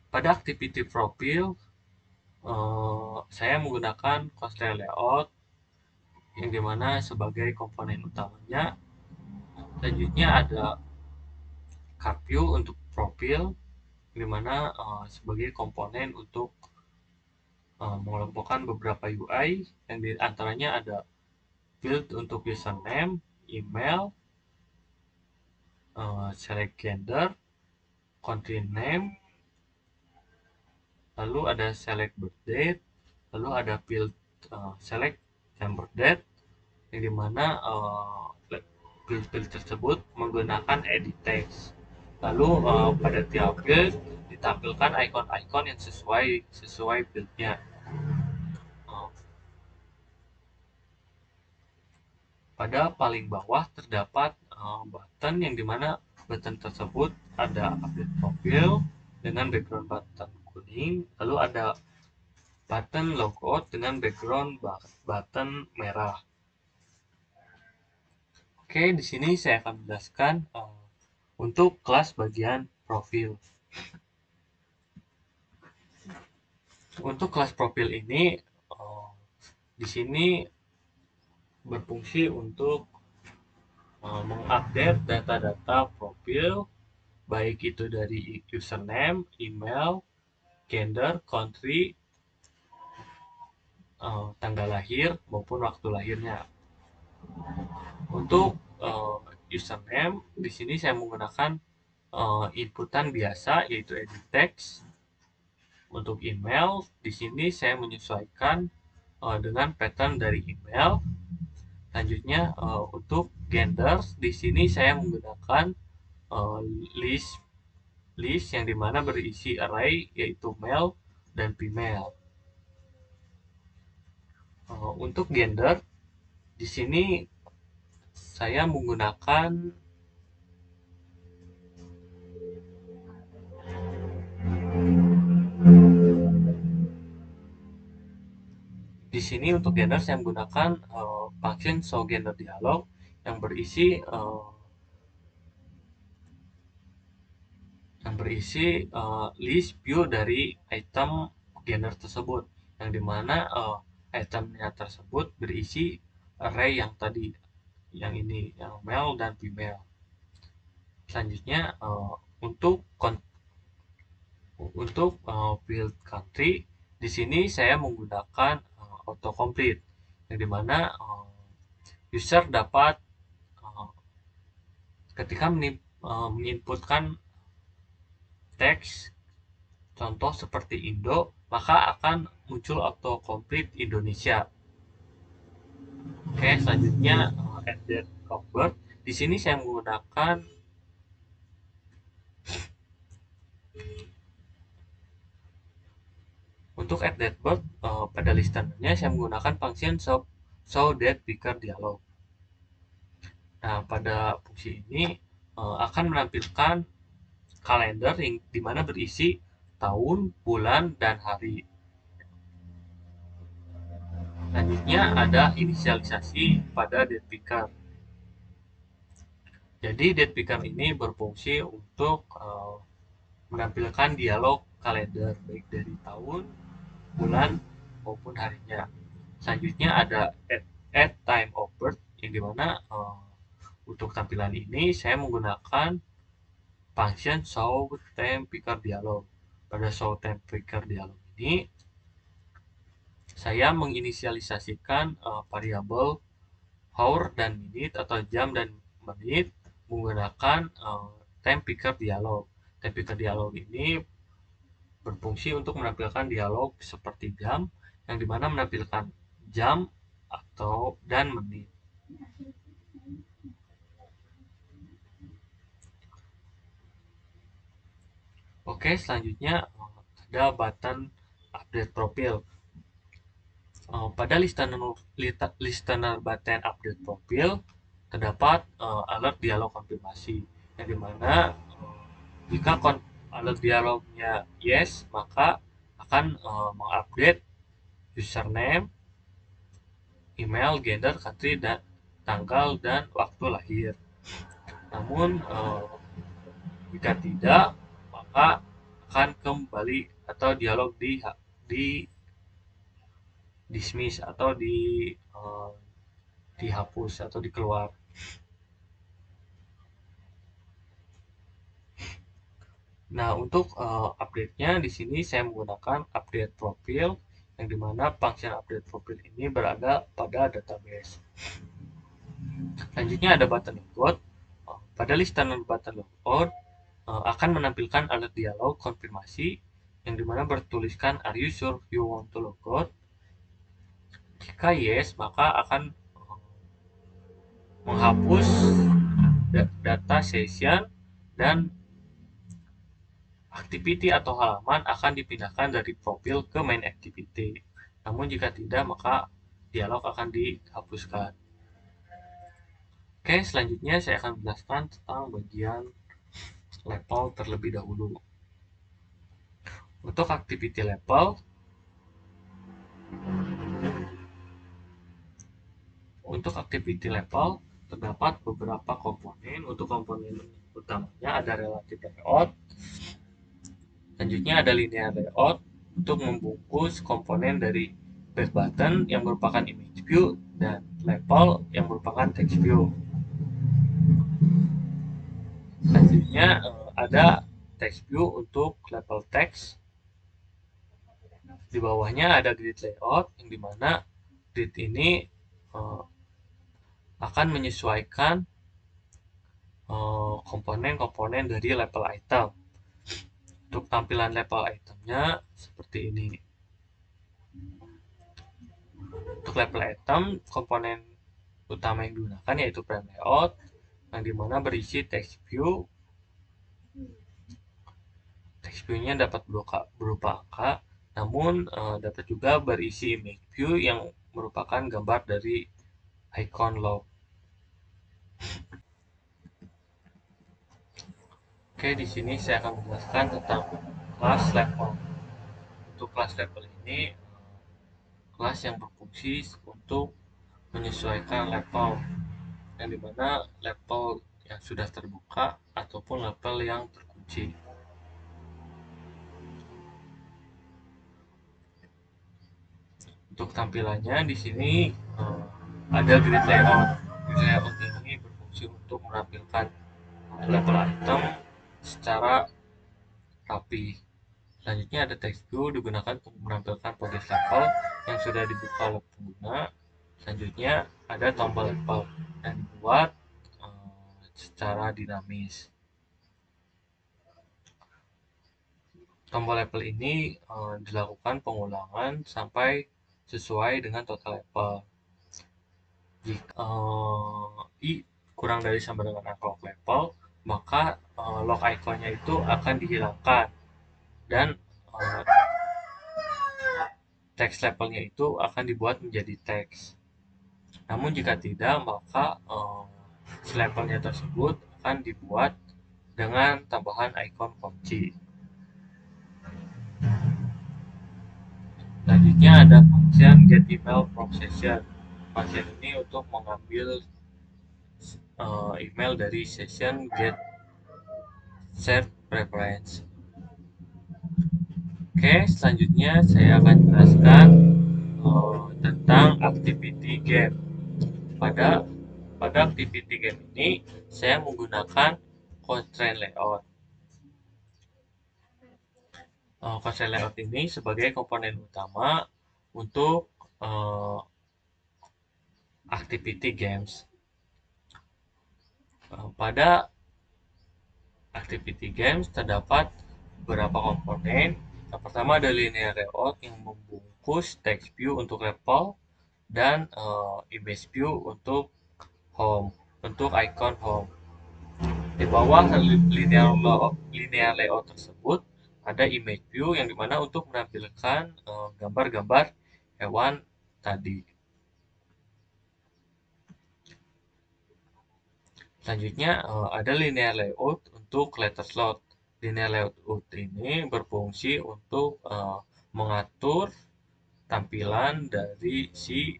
Pada activity profile, saya menggunakan constraint layout, yang dimana sebagai komponen utamanya. Selanjutnya ada card view untuk profil, dimana sebagai komponen untuk mengelompokkan beberapa UI, yang diantaranya ada field untuk username, email, select gender, country name, lalu ada select birth date, lalu ada field select birth date, yang dimana field tersebut menggunakan edit text. Lalu pada tiap field ditampilkan icon-icon yang sesuai fieldnya. Pada paling bawah terdapat button, yang dimana button tersebut ada update profil dengan background button kuning, lalu ada button logout dengan background button merah. Oke, di sini saya akan menjelaskan untuk kelas bagian profil. Untuk kelas profil ini di sini berfungsi untuk mengupdate data-data profil, baik itu dari username, email, gender, country, tanggal lahir maupun waktu lahirnya. Untuk username, di sini saya menggunakan inputan biasa yaitu edit text. Untuk email, di sini saya menyesuaikan dengan pattern dari email. Selanjutnya untuk gender, di sini saya menggunakan uh, list list yang dimana berisi array yaitu male dan female. Untuk gender, di sini saya menggunakan di sini untuk gender saya menggunakan function showGenderDialog yang berisi list view dari item gender tersebut, yang dimana itemnya tersebut berisi array yang tadi, yang ini, yang male dan female. Selanjutnya untuk field country, di sini saya menggunakan autocomplete, yang dimana user dapat ketika menginputkan teks contoh seperti Indo, maka akan muncul autocomplete Indonesia. Oke, selanjutnya added convert. Di sini saya menggunakan untuk added bird pada listenernya saya menggunakan function show that picker dialog. Nah, pada fungsi ini akan menampilkan kalender yang dimana berisi tahun, bulan, dan hari. Selanjutnya ada inisialisasi pada date picker. Jadi date picker ini berfungsi untuk menampilkan dialog kalender baik dari tahun, bulan, maupun harinya. Selanjutnya ada add time of birth, yang dimana untuk tampilan ini saya menggunakan function show time picker dialog. Pada show time picker dialog ini saya menginisialisasikan variabel hour dan minute atau jam dan menit menggunakan time picker dialog. Time picker dialog ini berfungsi untuk menampilkan dialog seperti jam, yang dimana menampilkan jam atau dan menit. Oke, selanjutnya ada button update profile. Pada listener button update profile terdapat alert dialog konfirmasi, yang dimana jika alert dialognya yes, maka akan mengupdate username, email, gender, country, dan tanggal dan waktu lahir. Namun jika tidak, maka akan kembali atau dialog di dismiss atau dihapus atau dikeluar. Nah, untuk update-nya di sini saya menggunakan update profile, yang dimana function update profile ini berada pada database. Selanjutnya ada button logout. Pada listener button logout akan menampilkan alert dialog konfirmasi, yang dimana bertuliskan are you sure you want to logout. Jika yes, maka akan menghapus data session dan activity atau halaman akan dipindahkan dari profil ke main activity. Namun jika tidak, maka dialog akan dihapuskan. Oke, selanjutnya saya akan menjelaskan tentang bagian level terlebih dahulu. Untuk activity level, terdapat beberapa komponen. Untuk komponen utamanya ada relative layout. Selanjutnya ada linear layout untuk membungkus komponen dari back button yang merupakan image view dan level yang merupakan text view. Selanjutnya ada text view untuk level text. Di bawahnya ada grid layout, yang dimana grid ini akan menyesuaikan komponen-komponen dari level item. Untuk tampilan level itemnya seperti ini. Untuk level item, komponen utama yang digunakan yaitu frame layout, yang dimana berisi text view. Text view-nya dapat berupa angka, namun dapat juga berisi image view yang merupakan gambar dari icon log. Oke, di sini saya akan menjelaskan tentang kelas level. Untuk kelas level ini, kelas yang berfungsi untuk menyesuaikan level, yang dimana level yang sudah terbuka ataupun level yang terkunci. Untuk tampilannya di sini ada grid layout. Grid layout ini berfungsi untuk menampilkan level item secara rapi. Selanjutnya ada text view digunakan untuk menampilkan progress level yang sudah dibuka oleh pengguna. Selanjutnya ada tombol level yang dibuat secara dinamis. Tombol level ini dilakukan pengulangan sampai sesuai dengan total level. Jika i kurang dari sama dengan angka log level, maka log iconnya itu akan dihilangkan dan text levelnya itu akan dibuat menjadi teks. Namun jika tidak, maka levelnya tersebut akan dibuat dengan tambahan icon kunci. Selanjutnya ada function get email from session. Function ini untuk mengambil email dari session get set preference. Oke, selanjutnya saya akan jelaskan tentang activity game. Pada activity game ini saya menggunakan constraint layout. Constraint layout ini sebagai komponen utama untuk activity games. Pada activity games terdapat beberapa komponen. Yang pertama ada linear layout yang membungkus text view untuk level dan image view untuk home, untuk icon home. Di bawah linear layout tersebut ada image view yang dimana untuk menampilkan gambar-gambar hewan tadi. Selanjutnya ada linear layout untuk letter slot. Linear layout ini berfungsi untuk mengatur tampilan dari si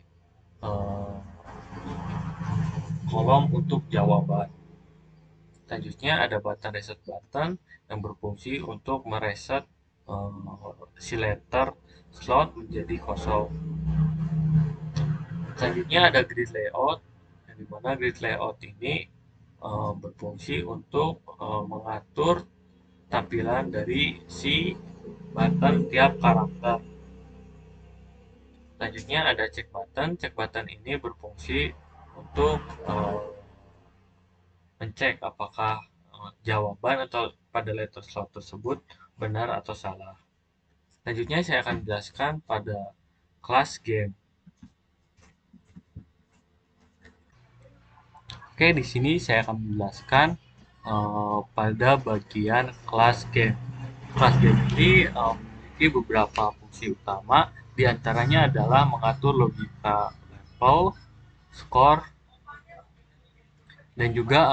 kolom untuk jawaban. Selanjutnya ada button reset button yang berfungsi untuk mereset si letter slot menjadi kosong. Selanjutnya ada grid layout, yang dimana grid layout ini berfungsi untuk mengatur tampilan dari si button tiap karakter. Selanjutnya ada check button. Check button ini berfungsi untuk mencek apakah jawaban atau pada letter slot tersebut benar atau salah. Selanjutnya saya akan jelaskan pada kelas game. Oke, di sini saya akan menjelaskan pada bagian kelas game. Kelas game ini memiliki beberapa fungsi utama, diantaranya adalah mengatur logika level, skor, dan juga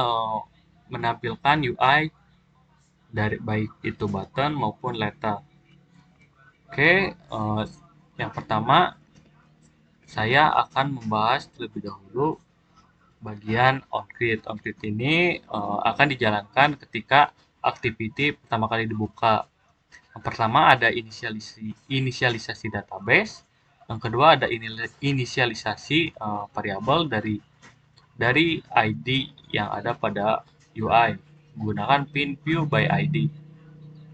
menampilkan UI dari baik itu button maupun letter. Oke, yang pertama saya akan membahas terlebih dahulu bagian on-grid. On-grid ini akan dijalankan ketika activity pertama kali dibuka. Yang pertama ada inisialisasi database. Yang kedua ada inisialisasi variabel dari ID yang ada pada UI menggunakan pin view by ID.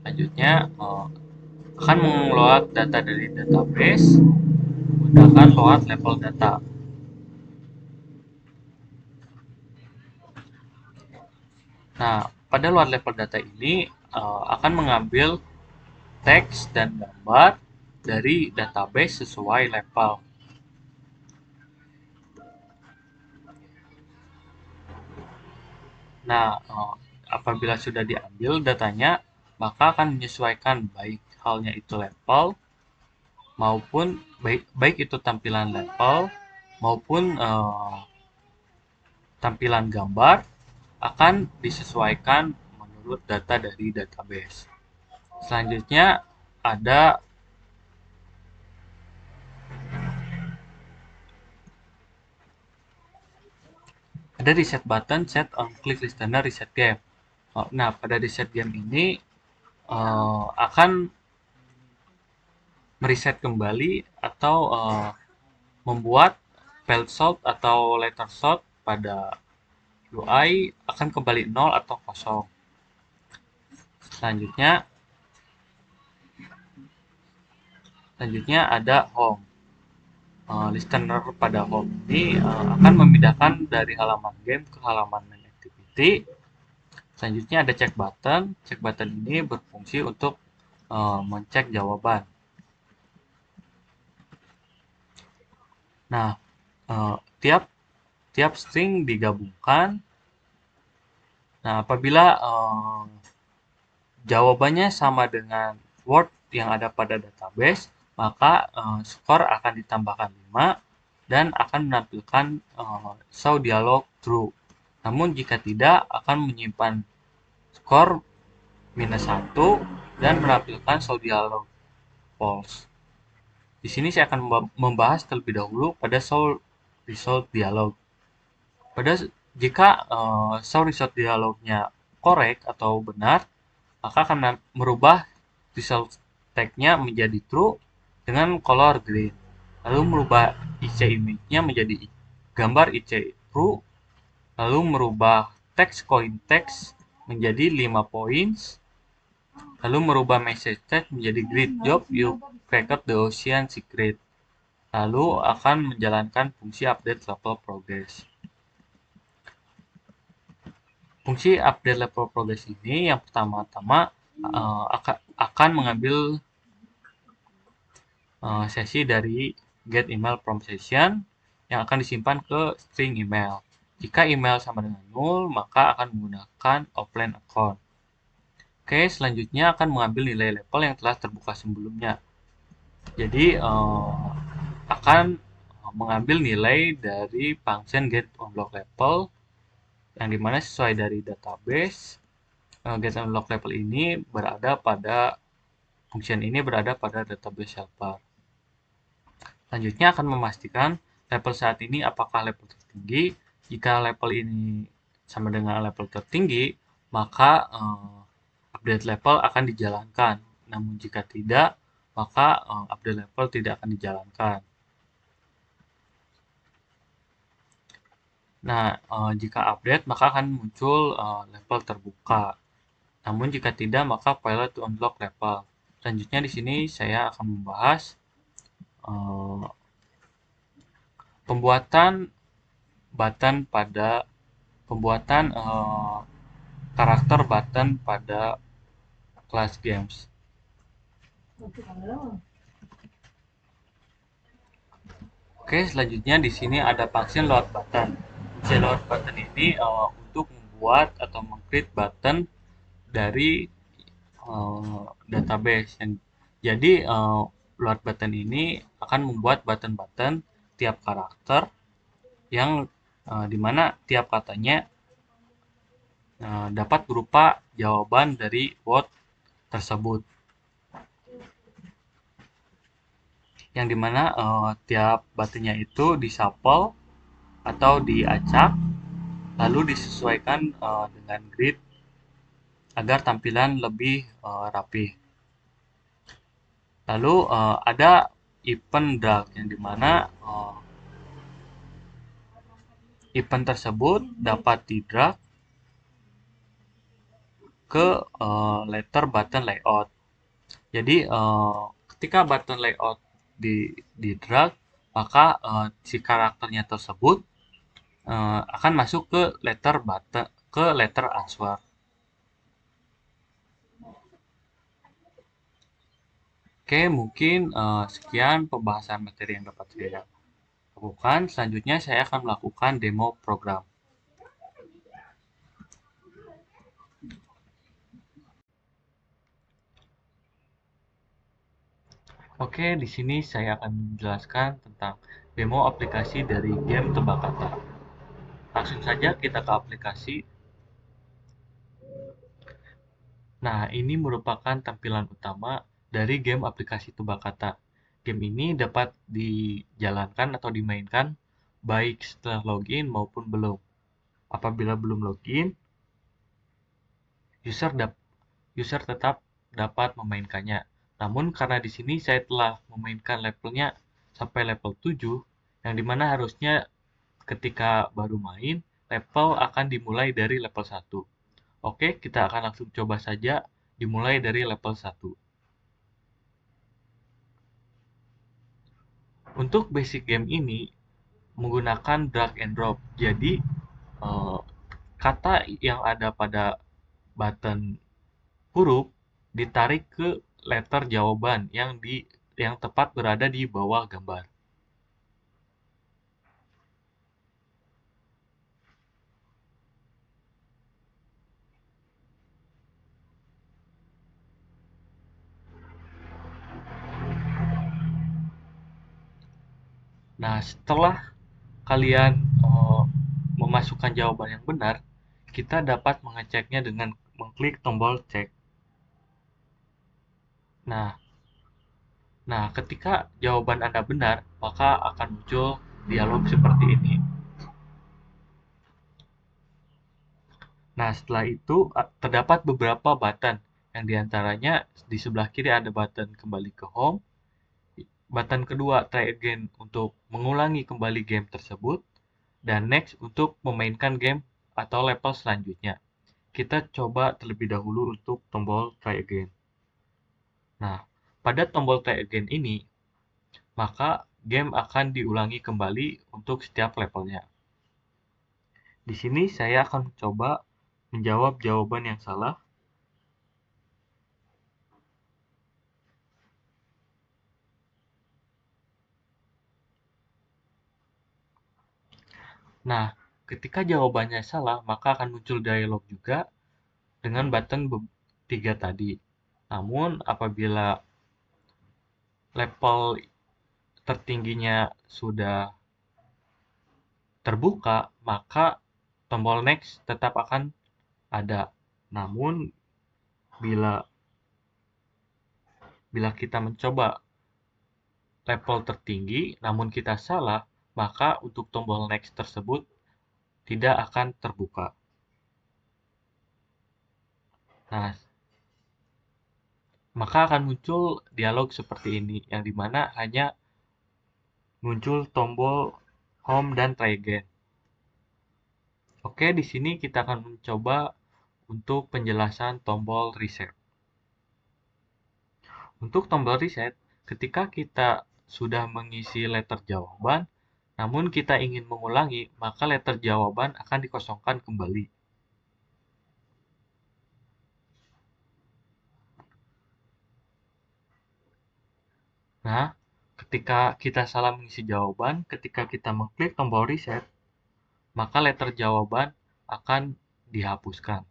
Selanjutnya akan mengeload data dari database menggunakan load level data. Nah, pada luar level data ini akan mengambil teks dan gambar dari database sesuai level. Nah, apabila sudah diambil datanya, maka akan menyesuaikan baik halnya itu level maupun baik itu tampilan level maupun tampilan gambar akan disesuaikan menurut data dari database. Selanjutnya ada reset button set on click listener reset game. Nah, pada reset game ini akan mereset kembali atau membuat field sort atau letter sort pada UI akan kembali 0 atau kosong. Selanjutnya ada home. Listener pada home ini akan memindahkan dari halaman game ke halaman main activity. Selanjutnya ada check button. Check button ini berfungsi untuk mencek jawaban. Nah, tiap string digabungkan. Nah, apabila jawabannya sama dengan word yang ada pada database, maka skor akan ditambahkan 5 dan akan menampilkan show dialog true. Namun jika tidak, akan menyimpan skor -1 dan menampilkan show dialog false. Di sini saya akan membahas terlebih dahulu pada show result dialog. Jika show result dialognya correct atau benar, maka akan merubah result tag-nya menjadi true dengan color green. Lalu merubah IC image-nya menjadi gambar IC true. Lalu merubah text coin text menjadi 5 points. Lalu merubah message tag menjadi great job you cracked the ocean secret. Lalu akan menjalankan fungsi update level progress. Fungsi update level progress ini yang pertama-tama akan mengambil sesi dari get email from session yang akan disimpan ke string email. Jika email sama dengan 0, maka akan menggunakan offline account. Oke, selanjutnya akan mengambil nilai level yang telah terbuka sebelumnya. Jadi akan mengambil nilai dari function get unlock level yang dimana sesuai dari database get unlock level ini berada pada function ini berada pada database helper. Selanjutnya akan memastikan level saat ini apakah level tertinggi. Jika level ini sama dengan level tertinggi, maka update level akan dijalankan. Namun jika tidak, maka update level tidak akan dijalankan. Nah, jika update maka akan muncul level terbuka. Namun jika tidak, maka fail to unlock level. Selanjutnya di sini saya akan membahas pembuatan karakter button pada kelas games. Oke, selanjutnya di sini ada function load button. Function load button ini untuk membuat atau meng-create button dari database. Jadi load button ini akan membuat button-button tiap karakter yang dimana tiap katanya dapat berupa jawaban dari word tersebut. Yang dimana tiap buttonnya itu dishuffle atau diacak lalu disesuaikan dengan grid agar tampilan lebih rapi. Lalu ada event drag yang dimana event tersebut dapat di-drag ke letter button layout. Jadi ketika button layout di-drag, maka si karakternya tersebut akan masuk ke letter answer. Oke, mungkin sekian pembahasan materi yang dapat saya lakukan. Selanjutnya saya akan melakukan demo program. Oke, di sini saya akan menjelaskan tentang demo aplikasi dari game Tebak Kata. Langsung saja kita ke aplikasi. Nah, ini merupakan tampilan utama dari game aplikasi Tebak Kata. Game ini dapat dijalankan atau dimainkan baik setelah login maupun belum. Apabila belum login, user user tetap dapat memainkannya. Namun karena di sini saya telah memainkan levelnya sampai level 7, yang dimana harusnya ketika baru main, level akan dimulai dari level 1. Oke, kita akan langsung coba saja dimulai dari level 1. Untuk basic game ini menggunakan drag and drop. Jadi, eh, kata yang ada pada button huruf ditarik ke letter jawaban yang tepat berada di bawah gambar. Nah, setelah kalian memasukkan jawaban yang benar, kita dapat mengeceknya dengan mengklik tombol cek. Nah, ketika jawaban Anda benar, maka akan muncul dialog seperti ini. Nah, setelah itu terdapat beberapa button, yang diantaranya di sebelah kiri ada button kembali ke home, button kedua try again untuk mengulangi kembali game tersebut, dan next untuk memainkan game atau level selanjutnya. Kita coba terlebih dahulu untuk tombol try again. Nah, pada tombol try again ini, maka game akan diulangi kembali untuk setiap levelnya. Di sini saya akan mencoba menjawab jawaban yang salah. Nah, ketika jawabannya salah, maka akan muncul dialog juga dengan button 3 tadi. Namun, apabila level tertingginya sudah terbuka, maka tombol next tetap akan ada. Namun, bila kita mencoba level tertinggi, namun kita salah, maka untuk tombol next tersebut tidak akan terbuka. Nah, maka akan muncul dialog seperti ini, yang dimana hanya muncul tombol home dan try again. Oke, di sini kita akan mencoba untuk penjelasan tombol reset. Untuk tombol reset, ketika kita sudah mengisi letter jawaban, namun kita ingin mengulangi, maka letter jawaban akan dikosongkan kembali. Nah, ketika kita salah mengisi jawaban, ketika kita mengklik tombol reset, maka letter jawaban akan dihapuskan.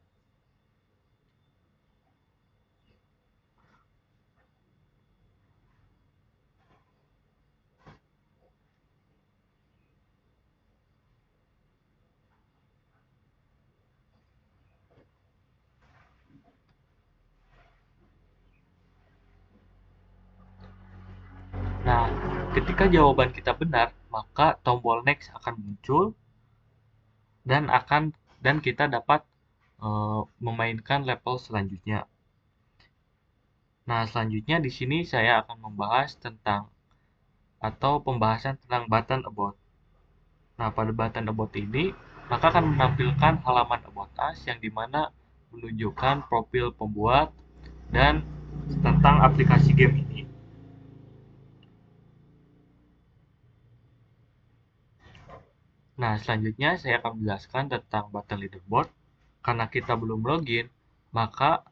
Nah, ketika jawaban kita benar, maka tombol next akan muncul dan kita dapat memainkan level selanjutnya. Nah, selanjutnya di sini saya akan membahas tentang atau pembahasan tentang button about. Nah, pada button about ini, maka akan menampilkan halaman about us yang dimana menunjukkan profil pembuat dan tentang aplikasi game ini. Nah, selanjutnya saya akan menjelaskan tentang button leaderboard. Karena kita belum login, maka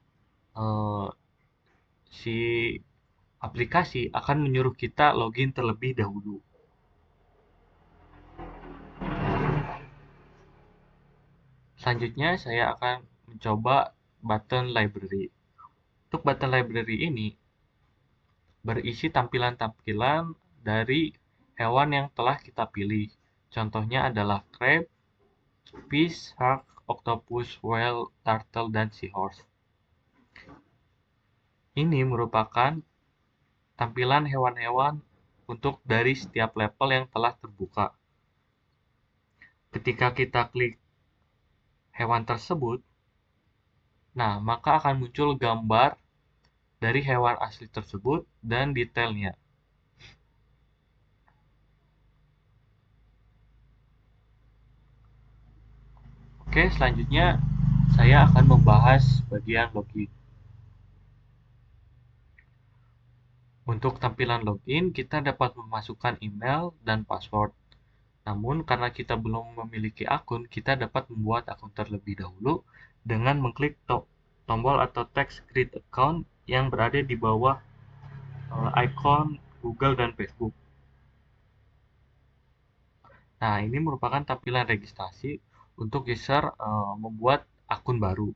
si aplikasi akan menyuruh kita login terlebih dahulu. Selanjutnya, saya akan mencoba button library. Untuk button library ini berisi tampilan-tampilan dari hewan yang telah kita pilih. Contohnya adalah crab, fish, shark, octopus, whale, turtle, dan seahorse. Ini merupakan tampilan hewan-hewan untuk dari setiap level yang telah terbuka. Ketika kita klik hewan tersebut, nah maka akan muncul gambar dari hewan asli tersebut dan detailnya. Oke, selanjutnya saya akan membahas bagian login. Untuk tampilan login, kita dapat memasukkan email dan password. Namun, karena kita belum memiliki akun, kita dapat membuat akun terlebih dahulu dengan mengklik tombol atau teks Create Account yang berada di bawah ikon Google dan Facebook. Nah, ini merupakan tampilan registrasi untuk user membuat akun baru.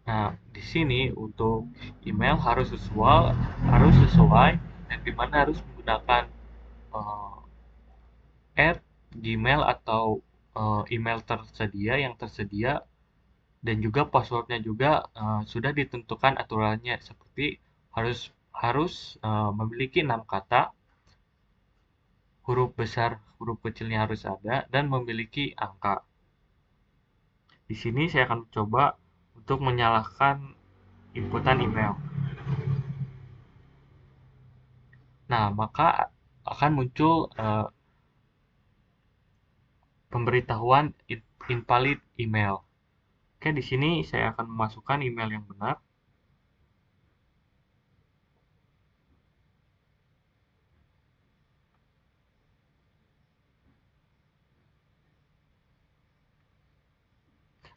Nah, di sini untuk email harus sesuai dan dimana harus menggunakan uh, Gmail atau email yang tersedia dan juga passwordnya juga sudah ditentukan aturannya seperti harus harus memiliki 6 kata, huruf besar, huruf kecilnya harus ada dan memiliki angka. Di sini saya akan coba untuk menyalakan inputan email. Nah, maka akan muncul pemberitahuan invalid email. Oke, di sini saya akan memasukkan email yang benar.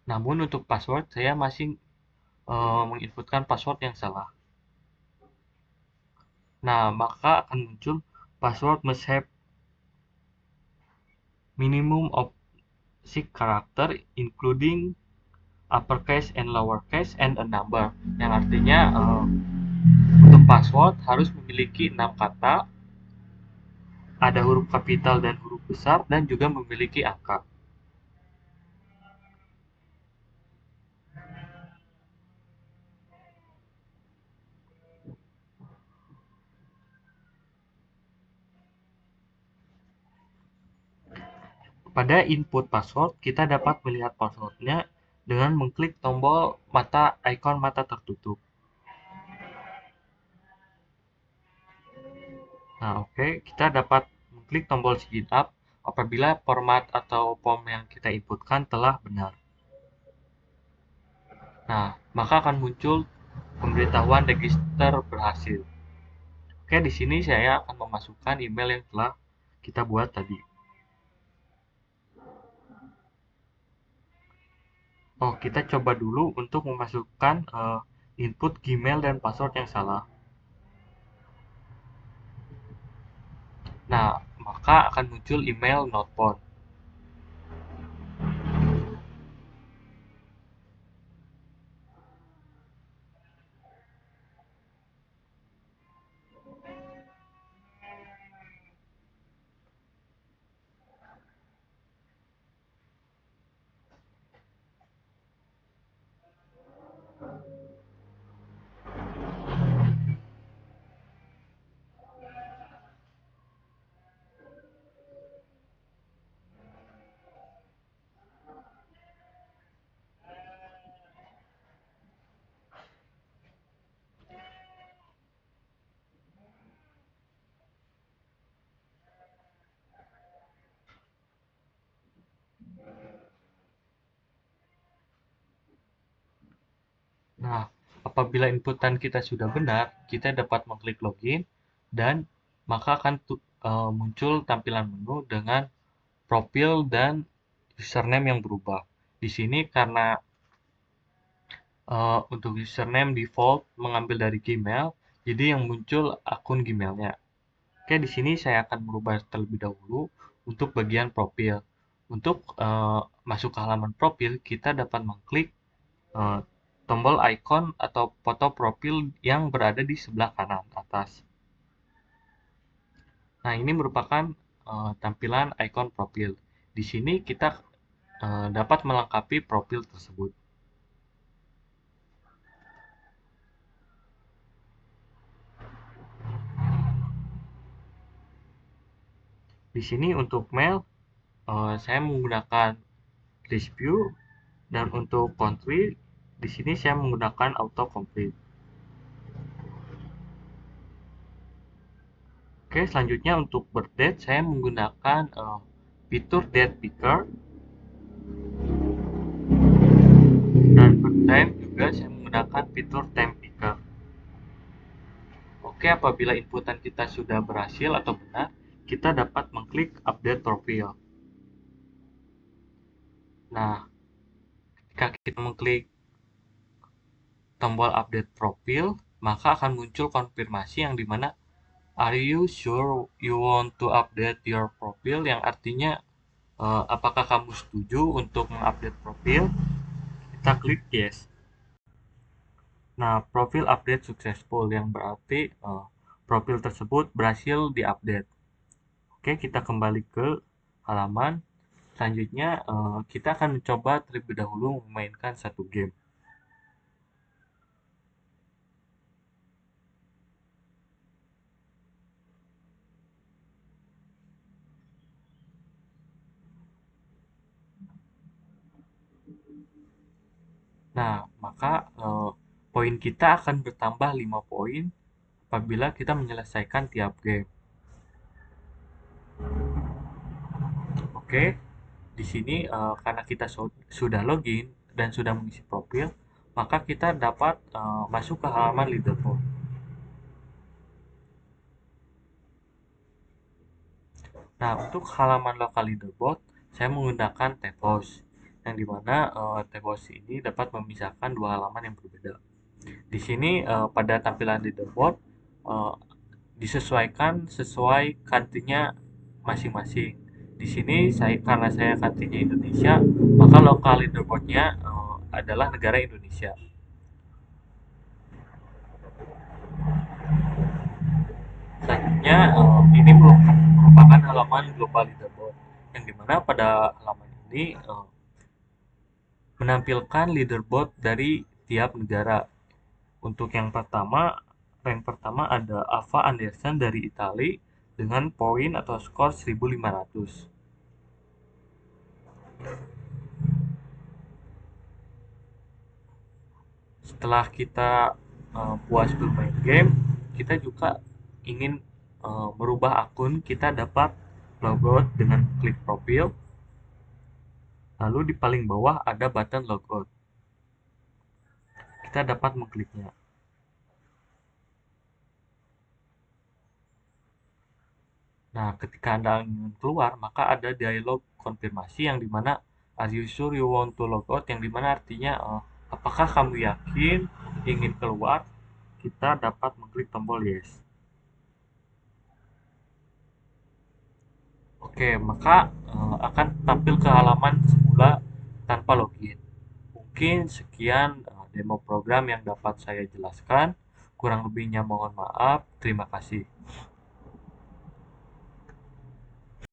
Namun untuk password saya masih menginputkan password yang salah. Nah, maka akan muncul password must have minimum of 6 character including uppercase and lowercase and a number. Yang artinya untuk password harus memiliki 6 kata, ada huruf kapital dan huruf besar dan juga memiliki angka. Pada input password, kita dapat melihat passwordnya dengan mengklik tombol ikon mata tertutup. Nah, oke, kita dapat mengklik tombol sign up apabila format atau form yang kita inputkan telah benar. Nah, maka akan muncul pemberitahuan register berhasil. Oke, di sini saya akan memasukkan email yang telah kita buat tadi. Oh, kita coba dulu untuk memasukkan input Gmail dan password yang salah. Nah, maka akan muncul email not found. Nah, apabila inputan kita sudah benar, kita dapat mengklik login dan maka akan muncul tampilan menu dengan profil dan username yang berubah. Di sini karena untuk username default mengambil dari Gmail, jadi yang muncul akun Gmailnya. Oke, di sini saya akan merubah terlebih dahulu untuk bagian profil. Untuk masuk ke halaman profil, kita dapat mengklik eh, tombol icon atau foto profil yang berada di sebelah kanan atas. Nah, ini merupakan tampilan icon profil. Di sini kita dapat melengkapi profil tersebut. Di sini untuk mail, saya menggunakan list view, dan untuk country, di sini saya menggunakan auto complete. Oke, selanjutnya untuk birth date, saya menggunakan fitur date picker, dan birth time juga saya menggunakan fitur time picker. Oke, apabila inputan kita sudah berhasil atau benar, kita dapat mengklik update profil. Nah, ketika kita mengklik tombol update profil, maka akan muncul konfirmasi yang dimana are you sure you want to update your profile, yang artinya apakah kamu setuju untuk mengupdate profil? Kita klik yes. Nah, profil update successful yang berarti profil tersebut berhasil diupdate. Oke, kita kembali ke halaman. Selanjutnya, kita akan mencoba terlebih dahulu memainkan satu game. Nah, maka poin kita akan bertambah 5 poin apabila kita menyelesaikan tiap game. Oke, di sini karena kita sudah login dan sudah mengisi profil, maka kita dapat masuk ke halaman leaderboard. Nah, untuk halaman lokal leaderboard, saya menggunakan Tebos, yang dimana Tebos ini dapat memisahkan dua halaman yang berbeda. Di sini pada tampilan leaderboard eh, disesuaikan sesuai country-nya masing-masing. Di sini karena saya country-nya Indonesia, maka lokal leaderboard-nya adalah negara Indonesia. Selanjutnya ini merupakan halaman global leaderboard, yang dimana pada halaman ini menampilkan leaderboard dari tiap negara. Untuk yang pertama, rank pertama ada Ava Anderson dari Italia dengan poin atau skor 1500. Setelah kita puas bermain game, kita juga ingin merubah akun, kita dapat logout dengan klik profil. Lalu di paling bawah ada button logout. Kita dapat mengkliknya. Nah, ketika Anda ingin keluar, maka ada dialog konfirmasi yang dimana are you sure you want to log out, yang dimana artinya apakah kamu yakin ingin keluar? Kita dapat mengklik tombol yes. Oke, maka akan tampil ke halaman semula tanpa login. Mungkin sekian demo program yang dapat saya jelaskan. Kurang lebihnya mohon maaf. Terima kasih.